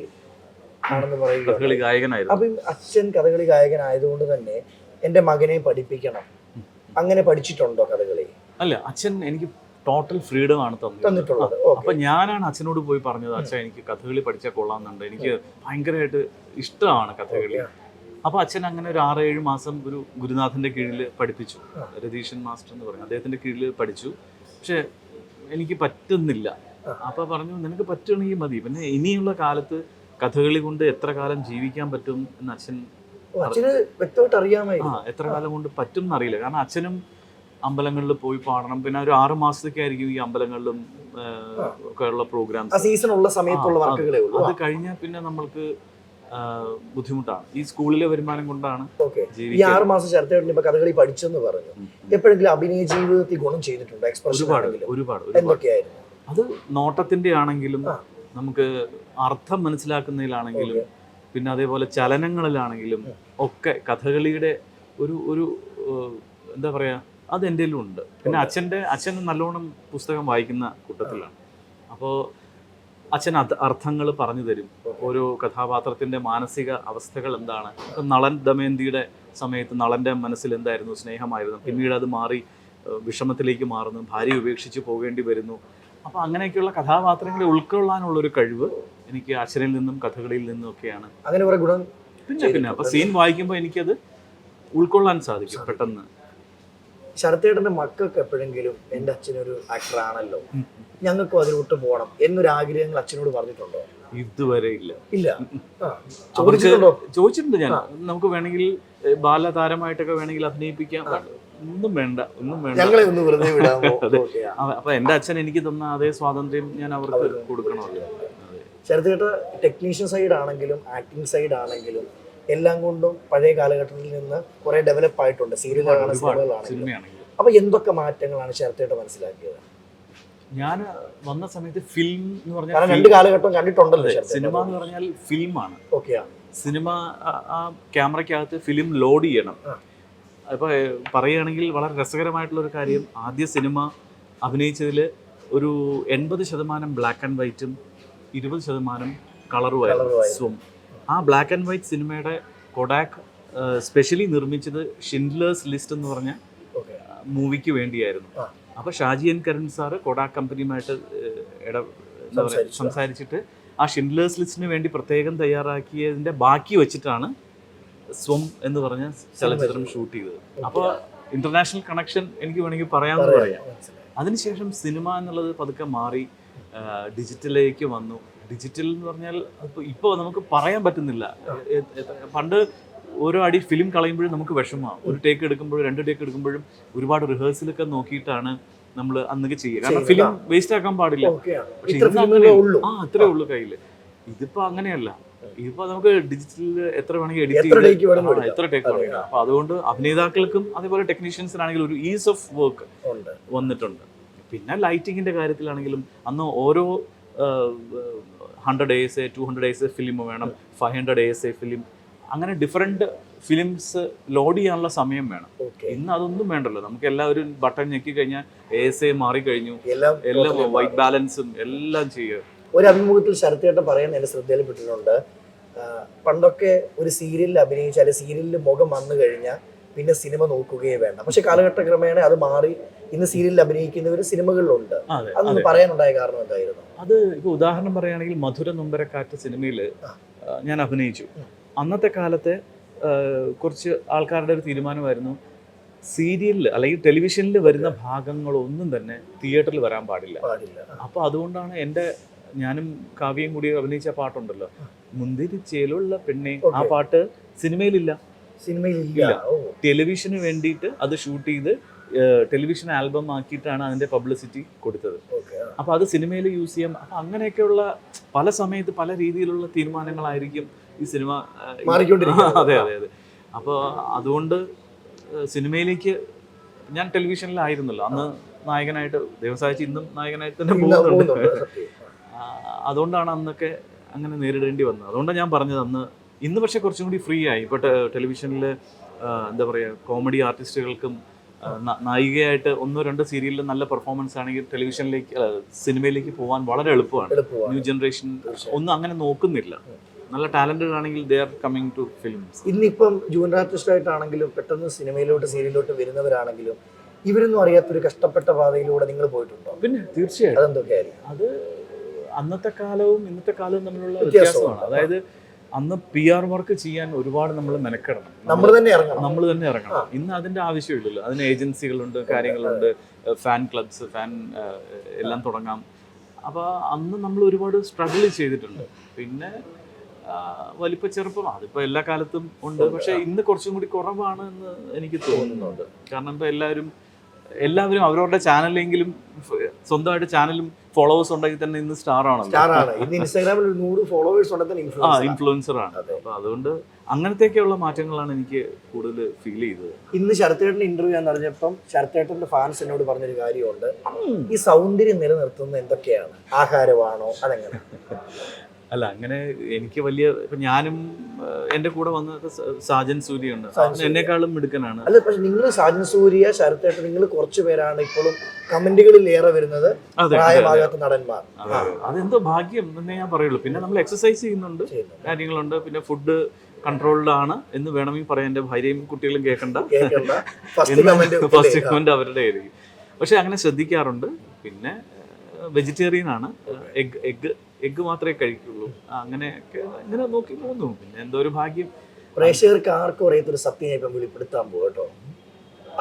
ആണെന്ന് പറയുക, കഥകളി ഗായകനായിരുന്നു. അപ്പം അച്ഛൻ കഥകളി ഗായകനായതുകൊണ്ട് തന്നെ എൻ്റെ മകനെ പഠിപ്പിക്കണം, അങ്ങനെ പഠിച്ചിട്ടുണ്ടോ കഥകളി? അല്ല, അച്ഛൻ എനിക്ക് ടോട്ടൽ ഫ്രീഡം ആണ് തന്നിട്ടുള്ളത്. അപ്പൊ ഞാനാണ് അച്ഛനോട് പോയി പറഞ്ഞത്, അച്ഛൻ എനിക്ക് കഥകളി പഠിച്ചാൽ കൊള്ളാമെന്നുണ്ട്, എനിക്ക് ഭയങ്കരമായിട്ട് ഇഷ്ടമാണ് കഥകളി. അപ്പൊ അച്ഛൻ അങ്ങനെ ഒരു 6-7 മാസം ഒരു ഗുരുനാഥന്റെ കീഴിൽ പഠിപ്പിച്ചു. രതീഷൻ മാസ്റ്റർ എന്ന് പറയും, അദ്ദേഹത്തിന്റെ കീഴിൽ പഠിച്ചു. പക്ഷെ എനിക്ക് പറ്റുന്നില്ല. അപ്പൊ പറഞ്ഞു, നിനക്ക് പറ്റുകയാണെങ്കിൽ മതി, പിന്നെ ഇനിയുള്ള കാലത്ത് കഥകളി കൊണ്ട് എത്ര കാലം ജീവിക്കാൻ പറ്റും എന്ന് അച്ഛൻ വ്യക്തമായിട്ട് അറിയാമോ? എത്ര കാലം കൊണ്ട് പറ്റും എന്നറിയില്ല. കാരണം അച്ഛനും അമ്പലങ്ങളിൽ പോയി പാടണം, പിന്നെ ഒരു 6 മാസത്തേക്കായിരിക്കും ഈ അമ്പലങ്ങളിലും ഒക്കെയുള്ള പ്രോഗ്രാംസ്. സീസണുള്ള സമയത്തുള്ള വർക്കുകളേ ഉള്ളൂ. അത് കഴിഞ്ഞാൽ പിന്നെ നമ്മൾക്ക് ബുദ്ധിമുട്ടാണ്. ഈ സ്കൂളിലെ വരുമാനം കൊണ്ടാണ് ഈ 6 മാസം ചേർത്തേട്ടൻ ഇപ്പൊ കഥകളി പഠിച്ചെന്ന് പറഞ്ഞു. എപ്പോഴെങ്കിലും അഭിനയ ജീവിതത്തിൽ ഗുണം ചെയ്തിട്ടുണ്ടോ? ഒരുപാട്. എന്തൊക്കെയായിരുന്നു അത്? നോട്ടത്തിന്റെ ആണെങ്കിലും, നമുക്ക് അർത്ഥം മനസ്സിലാക്കുന്നതിലാണെങ്കിലും, പിന്നെ അതേപോലെ ചലനങ്ങളിലാണെങ്കിലും ഒക്കെ കഥകളിയുടെ ഒരു എന്താ പറയാ, അത് എൻ്റെ ഉണ്ട്. പിന്നെ അച്ഛൻ നല്ലോണം പുസ്തകം വായിക്കുന്ന കൂട്ടത്തിലാണ്. അപ്പോൾ അച്ഛൻ അർത്ഥങ്ങൾ പറഞ്ഞു തരും. ഓരോ കഥാപാത്രത്തിന്റെ മാനസിക അവസ്ഥകൾ എന്താണ്. നളൻ ദമയന്തിയുടെ സമയത്ത് നളന്റെ മനസ്സിൽ എന്തായിരുന്നു? സ്നേഹമായിരുന്നു. പിന്നീട് അത് മാറി വിഷമത്തിലേക്ക് മാറുന്നു, ഭാര്യ ഉപേക്ഷിച്ച് പോകേണ്ടി വരുന്നു. അപ്പോൾ അങ്ങനെയൊക്കെയുള്ള കഥാപാത്രങ്ങളെ ഉൾക്കൊള്ളാനുള്ളൊരു കഴിവ് എനിക്ക് അച്ഛനിൽ നിന്നും കഥകളിയിൽ നിന്നും ഒക്കെയാണ്. അങ്ങനെ കുറെ ഗുണം. പിന്നെ അപ്പോൾ സീൻ വായിക്കുമ്പോൾ എനിക്കത് ഉൾക്കൊള്ളാൻ സാധിക്കും പെട്ടെന്ന്. ശരത്തേട്ടന്റെ മക്കൾക്ക് എപ്പോഴെങ്കിലും എൻ്റെ അച്ഛനൊരു ആക്ടർ ആണല്ലോ, ഞങ്ങൾക്കും അതിലോട്ട് പോകണം എന്നൊരു ആഗ്രഹങ്ങൾ അച്ഛനോട് പറഞ്ഞിട്ടുണ്ടോ? ഇതുവരെ ഇല്ല. ചോദിച്ചിട്ടുണ്ട് ഞാൻ. നമുക്ക് വേണമെങ്കിൽ ബാലതാരമായിട്ടൊക്കെ വേണമെങ്കിൽ അഭിനയിപ്പിക്കാം. ഒന്നും വേണ്ട. ഞങ്ങളെ ഒന്ന് വെറുതെ വിടാമോ? അപ്പൊ എന്റെ അച്ഛൻ എനിക്ക് തന്ന അതേ സ്വാതന്ത്ര്യം ഞാൻ അവർക്ക് കൊടുക്കണമല്ലോ. ശരത്തേട്ട ടെക്നീഷ്യൻ സൈഡ് ആണെങ്കിലും ആക്ടിങ് സൈഡ് ആണെങ്കിലും എല്ലാം കൊണ്ടും പഴയ കാലഘട്ടത്തിൽ നിന്ന് കുറെ ഡെവലപ്പ് ആയിട്ടുണ്ട്. സിനിമകളാണെങ്കിലും. അപ്പൊ എന്തൊക്കെ മാറ്റങ്ങളാണ് ശരത്തേട്ട മനസ്സിലാക്കിയത്? ഞാൻ വന്ന സമയത്ത് ഫിലിം എന്ന് പറഞ്ഞാൽ 2 കാലഘട്ടം കണ്ടിട്ടുണ്ടല്ലോ. സിനിമ എന്ന് പറഞ്ഞാൽ ഫിലിമാണ്. സിനിമ ആ ക്യാമറയ്ക്കകത്ത് ഫിലിം ലോഡ് ചെയ്യണം. അപ്പോൾ പറയുകയാണെങ്കിൽ വളരെ രസകരമായിട്ടുള്ളൊരു കാര്യം, ആദ്യ സിനിമ അഭിനയിച്ചതിൽ ഒരു 80% ബ്ലാക്ക് ആൻഡ് വൈറ്റും 20% കളറുമായിരുന്നു. സ്വം ആ ബ്ലാക്ക് ആൻഡ് വൈറ്റ് സിനിമയുടെ കൊഡാക്ക് സ്പെഷ്യലി നിർമ്മിച്ചത് ഷിൻഡ്ലേഴ്സ് ലിസ്റ്റ് എന്ന് പറഞ്ഞ മൂവിക്ക് വേണ്ടിയായിരുന്നു. അപ്പോൾ Shaji N Karun sir Kodak കമ്പനിയുമായിട്ട് സംസാരിച്ചിട്ട് ആ ഷിൻഡ്ലേഴ്സ് ലിസ്റ്റിന് വേണ്ടി പ്രത്യേകം തയ്യാറാക്കിയതിൻ്റെ ബാക്കി വെച്ചിട്ടാണ് സ്വം എന്ന് പറഞ്ഞ ചലച്ചിത്രം ഷൂട്ട് ചെയ്തത്. അപ്പോൾ ഇന്റർനാഷണൽ കണക്ഷൻ എനിക്ക് വേണമെങ്കിൽ പറയാമെന്ന് പറയാം. അതിനുശേഷം സിനിമ എന്നുള്ളത് പതുക്കെ മാറി ഡിജിറ്റലിലേക്ക് വന്നു. ഡിജിറ്റൽ എന്ന് പറഞ്ഞാൽ ഇപ്പോൾ നമുക്ക് പറയാൻ പറ്റുന്നില്ല. പണ്ട് ഓരോ അടി ഫിലിം കളയുമ്പോഴും നമുക്ക് വിഷമമാണ്. ഒരു ടേക്ക് എടുക്കുമ്പോഴും 2 ടേക്ക് എടുക്കുമ്പോഴും ഒരുപാട് റിഹേഴ്സലൊക്കെ നോക്കിയിട്ടാണ് നമ്മൾ അന്നൊക്കെ ചെയ്യുക. കാരണം ഫിലിം വേസ്റ്റ് ആക്കാൻ പാടില്ല. പക്ഷെ അത്രേ ഉള്ളൂ കയ്യിൽ. ഇതിപ്പോൾ അങ്ങനെയല്ല. ഇതിപ്പോൾ നമുക്ക് ഡിജിറ്റലിൽ എത്ര വേണമെങ്കിൽ എഡിറ്റ് ചെയ്ത് എത്ര ടേക്ക് വേണമെങ്കിൽ. അപ്പോൾ അതുകൊണ്ട് അഭിനേതാക്കൾക്കും അതേപോലെ ടെക്നീഷ്യൻസിനാണെങ്കിലും ഒരു ഈസ് ഓഫ് വർക്ക് വന്നിട്ടുണ്ട്. പിന്നെ ലൈറ്റിങ്ങിൻ്റെ കാര്യത്തിലാണെങ്കിലും അന്ന് ഓരോ 100 ASA 200 ASA ഫിലിം വേണം, 500 ASA ഫിലിം, അങ്ങനെ ഡിഫറെൻറ്റ് ഫിലിംസ് ലോഡ് ചെയ്യാനുള്ള സമയം വേണം. ഇന്ന് അതൊന്നും വേണ്ടല്ലോ. നമുക്ക് എല്ലാവരും ബട്ടൺ ഞെക്കി കഴിഞ്ഞാൽ ASA മാറിക്കഴിഞ്ഞു, എല്ലാം വൈറ്റ് ബാലൻസും എല്ലാം ചെയ്യുക. ഒരു അഭിമുഖത്തിൽ ശരത്തേട്ടൻ പറയാൻ എൻ്റെ ശ്രദ്ധയിൽപ്പെട്ടിട്ടുണ്ട്, പണ്ടൊക്കെ ഒരു സീരിയലിൽ അഭിനയിച്ചാൽ അല്ലെങ്കിൽ സീരിയലിൽ മുഖം വന്നു കഴിഞ്ഞാൽ പിന്നെ സിനിമ നോക്കുകയേ വേണ്ട. പക്ഷെ കാലഘട്ട ക്രമേണ അത് മാറി ഇന്ന് സീരിയലിൽ അഭിനയിക്കുന്നവർ സിനിമകളിലുണ്ട്. അതൊന്ന് പറയാനുണ്ടായ കാരണം എന്തായിരുന്നു? അത് ഇപ്പോൾ ഉദാഹരണം പറയുകയാണെങ്കിൽ മധുര നൊമ്പരക്കാറ്റ് സിനിമയിൽ ഞാൻ അഭിനയിച്ചു. അന്നത്തെ കാലത്തെ കുറച്ച് ആൾക്കാരുടെ ഒരു തീരുമാനമായിരുന്നു, സീരിയലിൽ അല്ലെങ്കിൽ ടെലിവിഷനിൽ വരുന്ന ഭാഗങ്ങളൊന്നും തന്നെ തിയേറ്ററിൽ വരാൻ പാടില്ല. അപ്പോൾ അതുകൊണ്ടാണ് ഞാനും കാവ്യയും കൂടി അഭിനയിച്ച പാട്ടുണ്ടല്ലോ, മുന്തിരിച്ചേലുള്ള പെണ്ണെ, ആ പാട്ട് സിനിമയിലില്ല. ടെലിവിഷന് വേണ്ടിയിട്ട് അത് ഷൂട്ട് ചെയ്ത് ടെലിവിഷൻ ആൽബം ആക്കിയിട്ടാണ് അതിൻ്റെ പബ്ലിസിറ്റി കൊടുത്തത്. അപ്പോൾ അത് സിനിമയിൽ യൂസ് ചെയ്യാം. അപ്പോൾ അങ്ങനെയൊക്കെയുള്ള പല സമയത്ത് പല രീതിയിലുള്ള തീരുമാനങ്ങളായിരിക്കും ഈ സിനിമ. അതെ. അപ്പോൾ അതുകൊണ്ട് സിനിമയിലേക്ക് ഞാൻ ടെലിവിഷനിലായിരുന്നല്ലോ അന്ന് നായകനായിട്ട്. ദേവസായിച്ച് ഇന്നും നായകനായിട്ട് തന്നെ പോകുന്നുണ്ട്. അതുകൊണ്ടാണ് അന്നൊക്കെ അങ്ങനെ നേരിടേണ്ടി വന്നത്. അതുകൊണ്ടാണ് ഞാൻ പറഞ്ഞത് ഇന്ന് പക്ഷേ കുറച്ചും കൂടി ഫ്രീ ആയി. ഇപ്പോൾ ടെലിവിഷനിൽ എന്താ പറയുക, കോമഡി ആർട്ടിസ്റ്റുകൾക്കും നായികയായിട്ട് 1-2 സീരിയലിൽ നല്ല പെർഫോമൻസ് ആണെങ്കിൽ സിനിമയിലേക്ക് പോകാൻ വളരെ എളുപ്പമാണ്. ന്യൂ ജനറേഷൻ ഒന്നും അങ്ങനെ നോക്കുന്നില്ല. നല്ല ടാലന്റഡ് ആണെങ്കിൽ they are coming to films. ഇന്നിപ്പം ജൂനിയർ ആർട്ടിസ്റ്റ് ആയിട്ടാണെങ്കിലും പെട്ടെന്ന് സിനിമയിലോട്ട് സീരിയലിലോട്ട് വരുന്നവരാണെങ്കിലും ഇവരൊന്നും അറിയാത്തൊരു കഷ്ടപ്പെട്ട പാതയിലൂടെ നിങ്ങൾ പോയിട്ടുണ്ടോ? പിന്നെ തീർച്ചയായിട്ടും അതെന്തൊക്കെയായിരുന്നു? അത് അന്നത്തെ കാലവും ഇന്നത്തെ കാലവും തമ്മിലുള്ള വ്യത്യാസമാണ്. അതായത് അന്ന് PR വർക്ക് ചെയ്യാൻ ഒരുപാട് നമ്മൾ മെനക്കെടണം, നമ്മൾ തന്നെ ഇറങ്ങണം. ഇന്ന് അതിന്റെ ആവശ്യമില്ലല്ലോ. അതിന് ഏജൻസികളുണ്ട്, കാര്യങ്ങളുണ്ട്, ഫാൻ ക്ലബ്സ്, എല്ലാം തുടങ്ങാം. അപ്പോൾ അന്ന് നമ്മൾ ഒരുപാട് സ്ട്രഗിൾ ചെയ്തിട്ടുണ്ട്. പിന്നെ വലിപ്പ ചെറുപ്പം അതിപ്പോൾ എല്ലാ കാലത്തും ഉണ്ട്, പക്ഷെ ഇന്ന് കുറച്ചും കൂടി കുറവാണ് എന്ന് എനിക്ക് തോന്നുന്നുണ്ട്. കാരണം ഇപ്പോൾ എല്ലാവരും അവരവരുടെ ചാനലിലെങ്കിലും സ്വന്തമായിട്ട് ചാനലും ഫോളോവേഴ്സ് ഉണ്ടെങ്കിൽ തന്നെ ഇന്ന് സ്റ്റാർ ആണ്. ഇന്ന് ഇൻസ്റ്റാഗ്രാമിൽ 100 ഫോളോവേഴ്സ് ഉണ്ടെങ്കിൽ ഇൻഫ്ലുവൻസർ ആണ്. അപ്പൊ അതുകൊണ്ട് അങ്ങനത്തെയൊക്കെയുള്ള മാറ്റങ്ങളാണ് എനിക്ക് കൂടുതൽ ഫീൽ ചെയ്തത്. ഇന്ന് ശരത്തേട്ടന്റെ ഇന്റർവ്യൂ ഞാൻ അറിഞ്ഞപ്പം ശരത്തേട്ടന്റെ ഫാൻസ് എന്നോട് പറഞ്ഞൊരു കാര്യമുണ്ട്, ഈ സൗന്ദര്യം നിലനിർത്തുന്നത് എന്തൊക്കെയാണ്? ആഹാരമാണോ അതെങ്ങനെ? അല്ല, അങ്ങനെ എനിക്ക് വലിയ ഇപ്പൊ ഞാനും എന്റെ കൂടെ വന്നത് സാജൻ സൂര്യ ഉണ്ട്, എന്നെക്കാളും മിടുക്കനാണ്. അല്ല, പക്ഷെ നിങ്ങൾ സാജൻ സൂര്യ, ശരത്തേട്ടൻ, നിങ്ങൾ കുറച്ചു പേരാണ് ഇപ്പോഴും കമന്റുകളിൽ ഏറെ വരുന്നത് പ്രായമാകാത്ത നടന്മാർ. അതെന്തോ ഭാഗ്യം എന്നേ ഞാൻ പറയുള്ളൂ. പിന്നെ നമ്മൾ എക്സസൈസ് ചെയ്യുന്നുണ്ട്, കാര്യങ്ങളുണ്ട്, പിന്നെ ഫുഡ് കൺട്രോളിലാണ് എന്ന് വേണമെങ്കിൽ പറയാം. എന്റെ ഭാര്യയും കുട്ടികളും കേൾക്കണ്ട, ഫസ്റ്റ് കമന്റ് അവരുടെ ആയിരിക്കും. പക്ഷെ അങ്ങനെ ശ്രദ്ധിക്കാറുണ്ട്. പിന്നെ വെജിറ്റേറിയൻ ആണ്, എഗ്ഗ് മാത്രമേ കഴിക്കുള്ളൂ. അങ്ങനെയൊക്കെ ഇങ്ങനെ നോക്കി പോകുന്നു. പിന്നെ എന്തോ ഒരു ഭാഗ്യം. പ്രേക്ഷകർക്ക് ആർക്കും അറിയാത്തൊരു സത്യം ഇപ്പം വെളിപ്പെടുത്താൻ പോകും കേട്ടോ.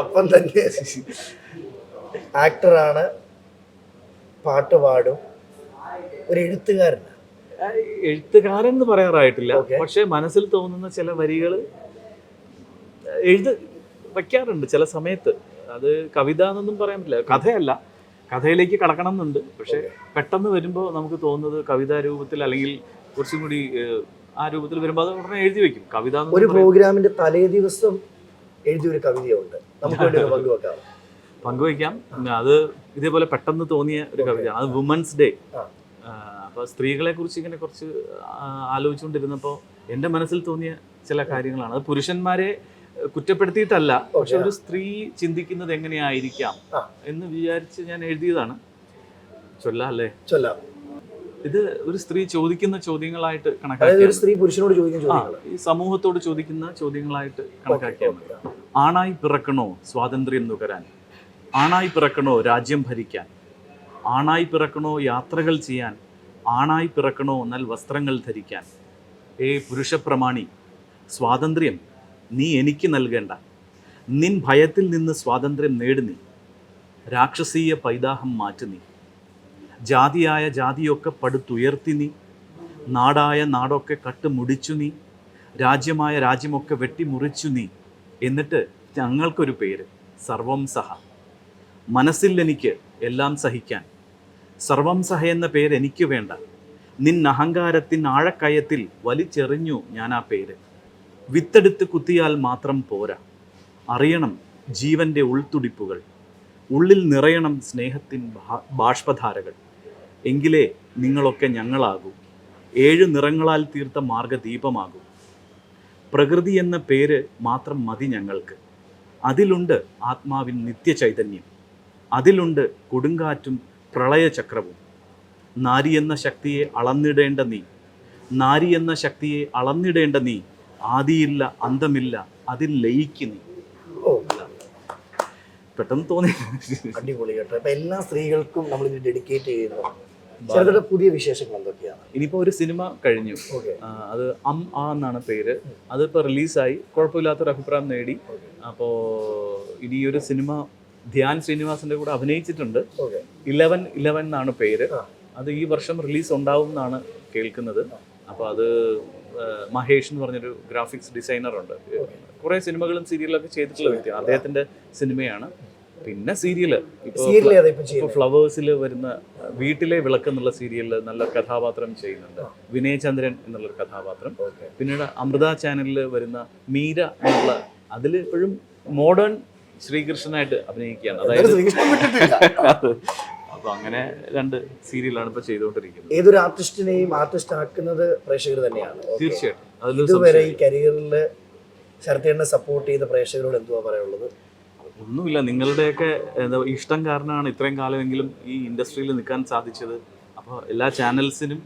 അപ്പം തന്നെ ആക്ടറാണ്, പാട്ട് പാടും, ഒരു എഴുത്തുകാരനാണ്. എഴുത്തുകാരൻ എന്ന് പറയാറായിട്ടില്ല, പക്ഷെ മനസ്സിൽ തോന്നുന്ന ചില വരികൾ വയ്ക്കാറുണ്ട് ചില സമയത്ത്. അത് കവിത എന്നൊന്നും പറയാൻ പറ്റില്ല, കഥയല്ല, കഥയിലേക്ക് കടക്കണം എന്നുണ്ട്. പക്ഷെ പെട്ടെന്ന് വരുമ്പോൾ നമുക്ക് തോന്നുന്നത് കവിതാ രൂപത്തിൽ അല്ലെങ്കിൽ കുറച്ചും കൂടി ആ രൂപത്തിൽ വരുമ്പോൾ അത് ഉടനെ എഴുതി വെക്കും. കവിത ഒരു പ്രോഗ്രാമിന്റെ തലേ ദിവസം എഴുതിയൊരു കവിതയുണ്ട്, നമുക്ക് പങ്കുവയ്ക്കാം. അത് ഇതേപോലെ പെട്ടെന്ന് തോന്നിയ ഒരു കവിതയാണ്. അത് വുമൻസ് ഡേ. അപ്പോൾ സ്ത്രീകളെ കുറിച്ച് ഇങ്ങനെ കുറച്ച് ആലോചിച്ചുകൊണ്ടിരുന്നപ്പോൾ എൻ്റെ മനസ്സിൽ തോന്നിയ ചില കാര്യങ്ങളാണ്. അത് പുരുഷന്മാരെ കുറ്റപ്പെടുത്തിയിട്ടല്ല, പക്ഷെ ഒരു സ്ത്രീ ചിന്തിക്കുന്നത് എങ്ങനെയായിരിക്കാം എന്ന് വിചാരിച്ച് ഞാൻ എഴുതിയതാണ്. ചൊല്ലാം അല്ലേ? ചൊല്ലാം. ഇത് ഒരു സ്ത്രീ ചോദിക്കുന്ന ചോദ്യങ്ങളായിട്ട് കണക്കാക്കിയാണ്, ഈ സമൂഹത്തോട് ചോദിക്കുന്ന ചോദ്യങ്ങളായിട്ട് കണക്കാക്കിയാണ്. ആണായി പിറക്കണോ സ്വാതന്ത്ര്യം നുകരാൻ? ആണായി പിറക്കണോ രാജ്യം ഭരിക്കാൻ? ആണായി പിറക്കണോ യാത്രകൾ ചെയ്യാൻ? ആണായി പിറക്കണോ നൽ വസ്ത്രങ്ങൾ ധരിക്കാൻ? പുരുഷപ്രമാണി, സ്വാതന്ത്ര്യം നീ എനിക്ക് നൽകേണ്ട. നിൻ ഭയത്തിൽ നിന്ന് സ്വാതന്ത്ര്യം നേടു നീ. രാക്ഷസീയ പൈതാഹം മാറ്റു നീ. ജാതിയായ ജാതിയൊക്കെ പടുത്തുയർത്തി നീ. നാടായ നാടൊക്കെ കട്ടുമുടിച്ചു നീ. രാജ്യമായ രാജ്യമൊക്കെ വെട്ടിമുറിച്ചു നീ. എന്നിട്ട് ഞങ്ങൾക്കൊരു പേര്, സർവം സഹ. മനസ്സിൽ എനിക്ക് എല്ലാം സഹിക്കാൻ. സർവം സഹ എന്ന പേര് എനിക്ക് വേണ്ട. നിൻ അഹങ്കാരത്തിൻ ആഴക്കയത്തിൽ വലിച്ചെറിഞ്ഞു ഞാൻ ആ പേര്. വിത്തെടുത്ത് കുത്തിയാൽ മാത്രം പോരാ, അറിയണം ജീവൻ്റെ ഉൾത്തുടിപ്പുകൾ. ഉള്ളിൽ നിറയണം സ്നേഹത്തിൻ ബാഷ്പധാരകൾ. എങ്കിലേ നിങ്ങളൊക്കെ ഞങ്ങളാകൂ. 7 നിറങ്ങളാൽ തീർത്ത മാർഗദീപമാകൂ. പ്രകൃതി എന്ന പേര് മാത്രം മതി ഞങ്ങൾക്ക്. അതിലുണ്ട് ആത്മാവിൻ നിത്യചൈതന്യം. അതിലുണ്ട് കൊടുങ്കാറ്റും പ്രളയചക്രവും. നാരി എന്ന ശക്തിയെ അളന്നിടേണ്ട നീ. നാരി എന്ന ശക്തിയെ അളന്നിടേണ്ട നീ. ആദിയില്ല അന്തമില്ല അതിൽ ലയിക്ക് നീ. പെട്ടെന്ന് തോന്നി. അടിപൊളി കേട്ടോ. അപ്പൊ എല്ലാ സ്ത്രീകൾക്കും നമ്മൾ ഇത് ഡെഡിക്കേറ്റ് ചെയ്യുന്നു. പുതിയ വിശേഷങ്ങൾ എന്തൊക്കെയാണ്? ഇനിയിപ്പോ ഒരു സിനിമ കഴിഞ്ഞു, അത് എന്നാണ് പേര്. അതിപ്പോ റിലീസായി, കുഴപ്പമില്ലാത്തൊരു അഭിപ്രായം നേടി. അപ്പോ ഇനി ഒരു സിനിമ ധ്യാൻ ശ്രീനിവാസന്റെ കൂടെ അഭിനയിച്ചിട്ടുണ്ട്. 11 എന്നാണ് പേര്. അത് ഈ വർഷം റിലീസ് ഉണ്ടാവും എന്നാണ് കേൾക്കുന്നത്. അപ്പോൾ അത് മഹേഷ് എന്ന് പറഞ്ഞൊരു ഗ്രാഫിക്സ് ഡിസൈനറുണ്ട്. കുറേ സിനിമകളും സീരിയലൊക്കെ ചെയ്തിട്ടുള്ള വ്യക്തിയാണ്. അദ്ദേഹത്തിൻ്റെ സിനിമയാണ്. പിന്നെ സീരിയല് ഇപ്പോൾ ഫ്ലവേഴ്സിൽ വരുന്ന വീട്ടിലെ വിളക്ക് എന്നുള്ള സീരിയലിൽ നല്ല കഥാപാത്രം ചെയ്യുന്നുണ്ട്, വിനയചന്ദ്രൻ എന്നുള്ളൊരു കഥാപാത്രം. പിന്നീട് അമൃത ചാനലിൽ വരുന്ന മീര എന്നുള്ള, അതിൽ ഇപ്പോഴും മോഡേൺ ശ്രീകൃഷ്ണനായിട്ട് അഭിനയിക്കുകയാണ്. അതായത് അപ്പൊ അങ്ങനെ 2 സീരിയലാണ് ഇപ്പൊ ചെയ്തുകൊണ്ടിരിക്കുന്നത്. ഏതൊരു ആർട്ടിസ്റ്റിനെയും ആർട്ടിസ്റ്റ് ആക്കുന്നത് പ്രേക്ഷകർ തന്നെയാണ്. തീർച്ചയായിട്ടും. ഇതുവരെ ഈ കരിയറിൽ ശരത്തേട്ടനെ സപ്പോർട്ട് ചെയ്ത പ്രേക്ഷകരോട് എന്തുവാ പറയാനുള്ളത്? ഒന്നുമില്ല, നിങ്ങളുടെയൊക്കെ ഇഷ്ടം കാരണമാണ് ഇത്രയും കാലമെങ്കിലും ഈ ഇൻഡസ്ട്രിയിൽ നിൽക്കാൻ സാധിച്ചത്. അപ്പോൾ എല്ലാ ചാനൽസിനും,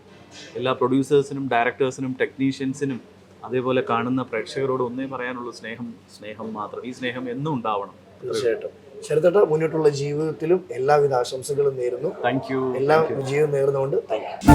എല്ലാ പ്രൊഡ്യൂസേഴ്സിനും, ഡയറക്ടേഴ്സിനും, ടെക്നീഷ്യൻസിനും, അതേപോലെ കാണുന്ന പ്രേക്ഷകരോട് ഒന്നേ പറയാനുള്ളൂ, സ്നേഹം മാത്രം. ഈ സ്നേഹം എന്നും ഉണ്ടാവണം. തീർച്ചയായിട്ടും. ശരത്തേട്ട മുന്നോട്ടുള്ള ജീവിതത്തിലും എല്ലാവിധ ആശംസകളും നേരുന്നു. Thank you. എല്ലാം വിജയവും നേർന്നുകൊണ്ട് താങ്ക് യു.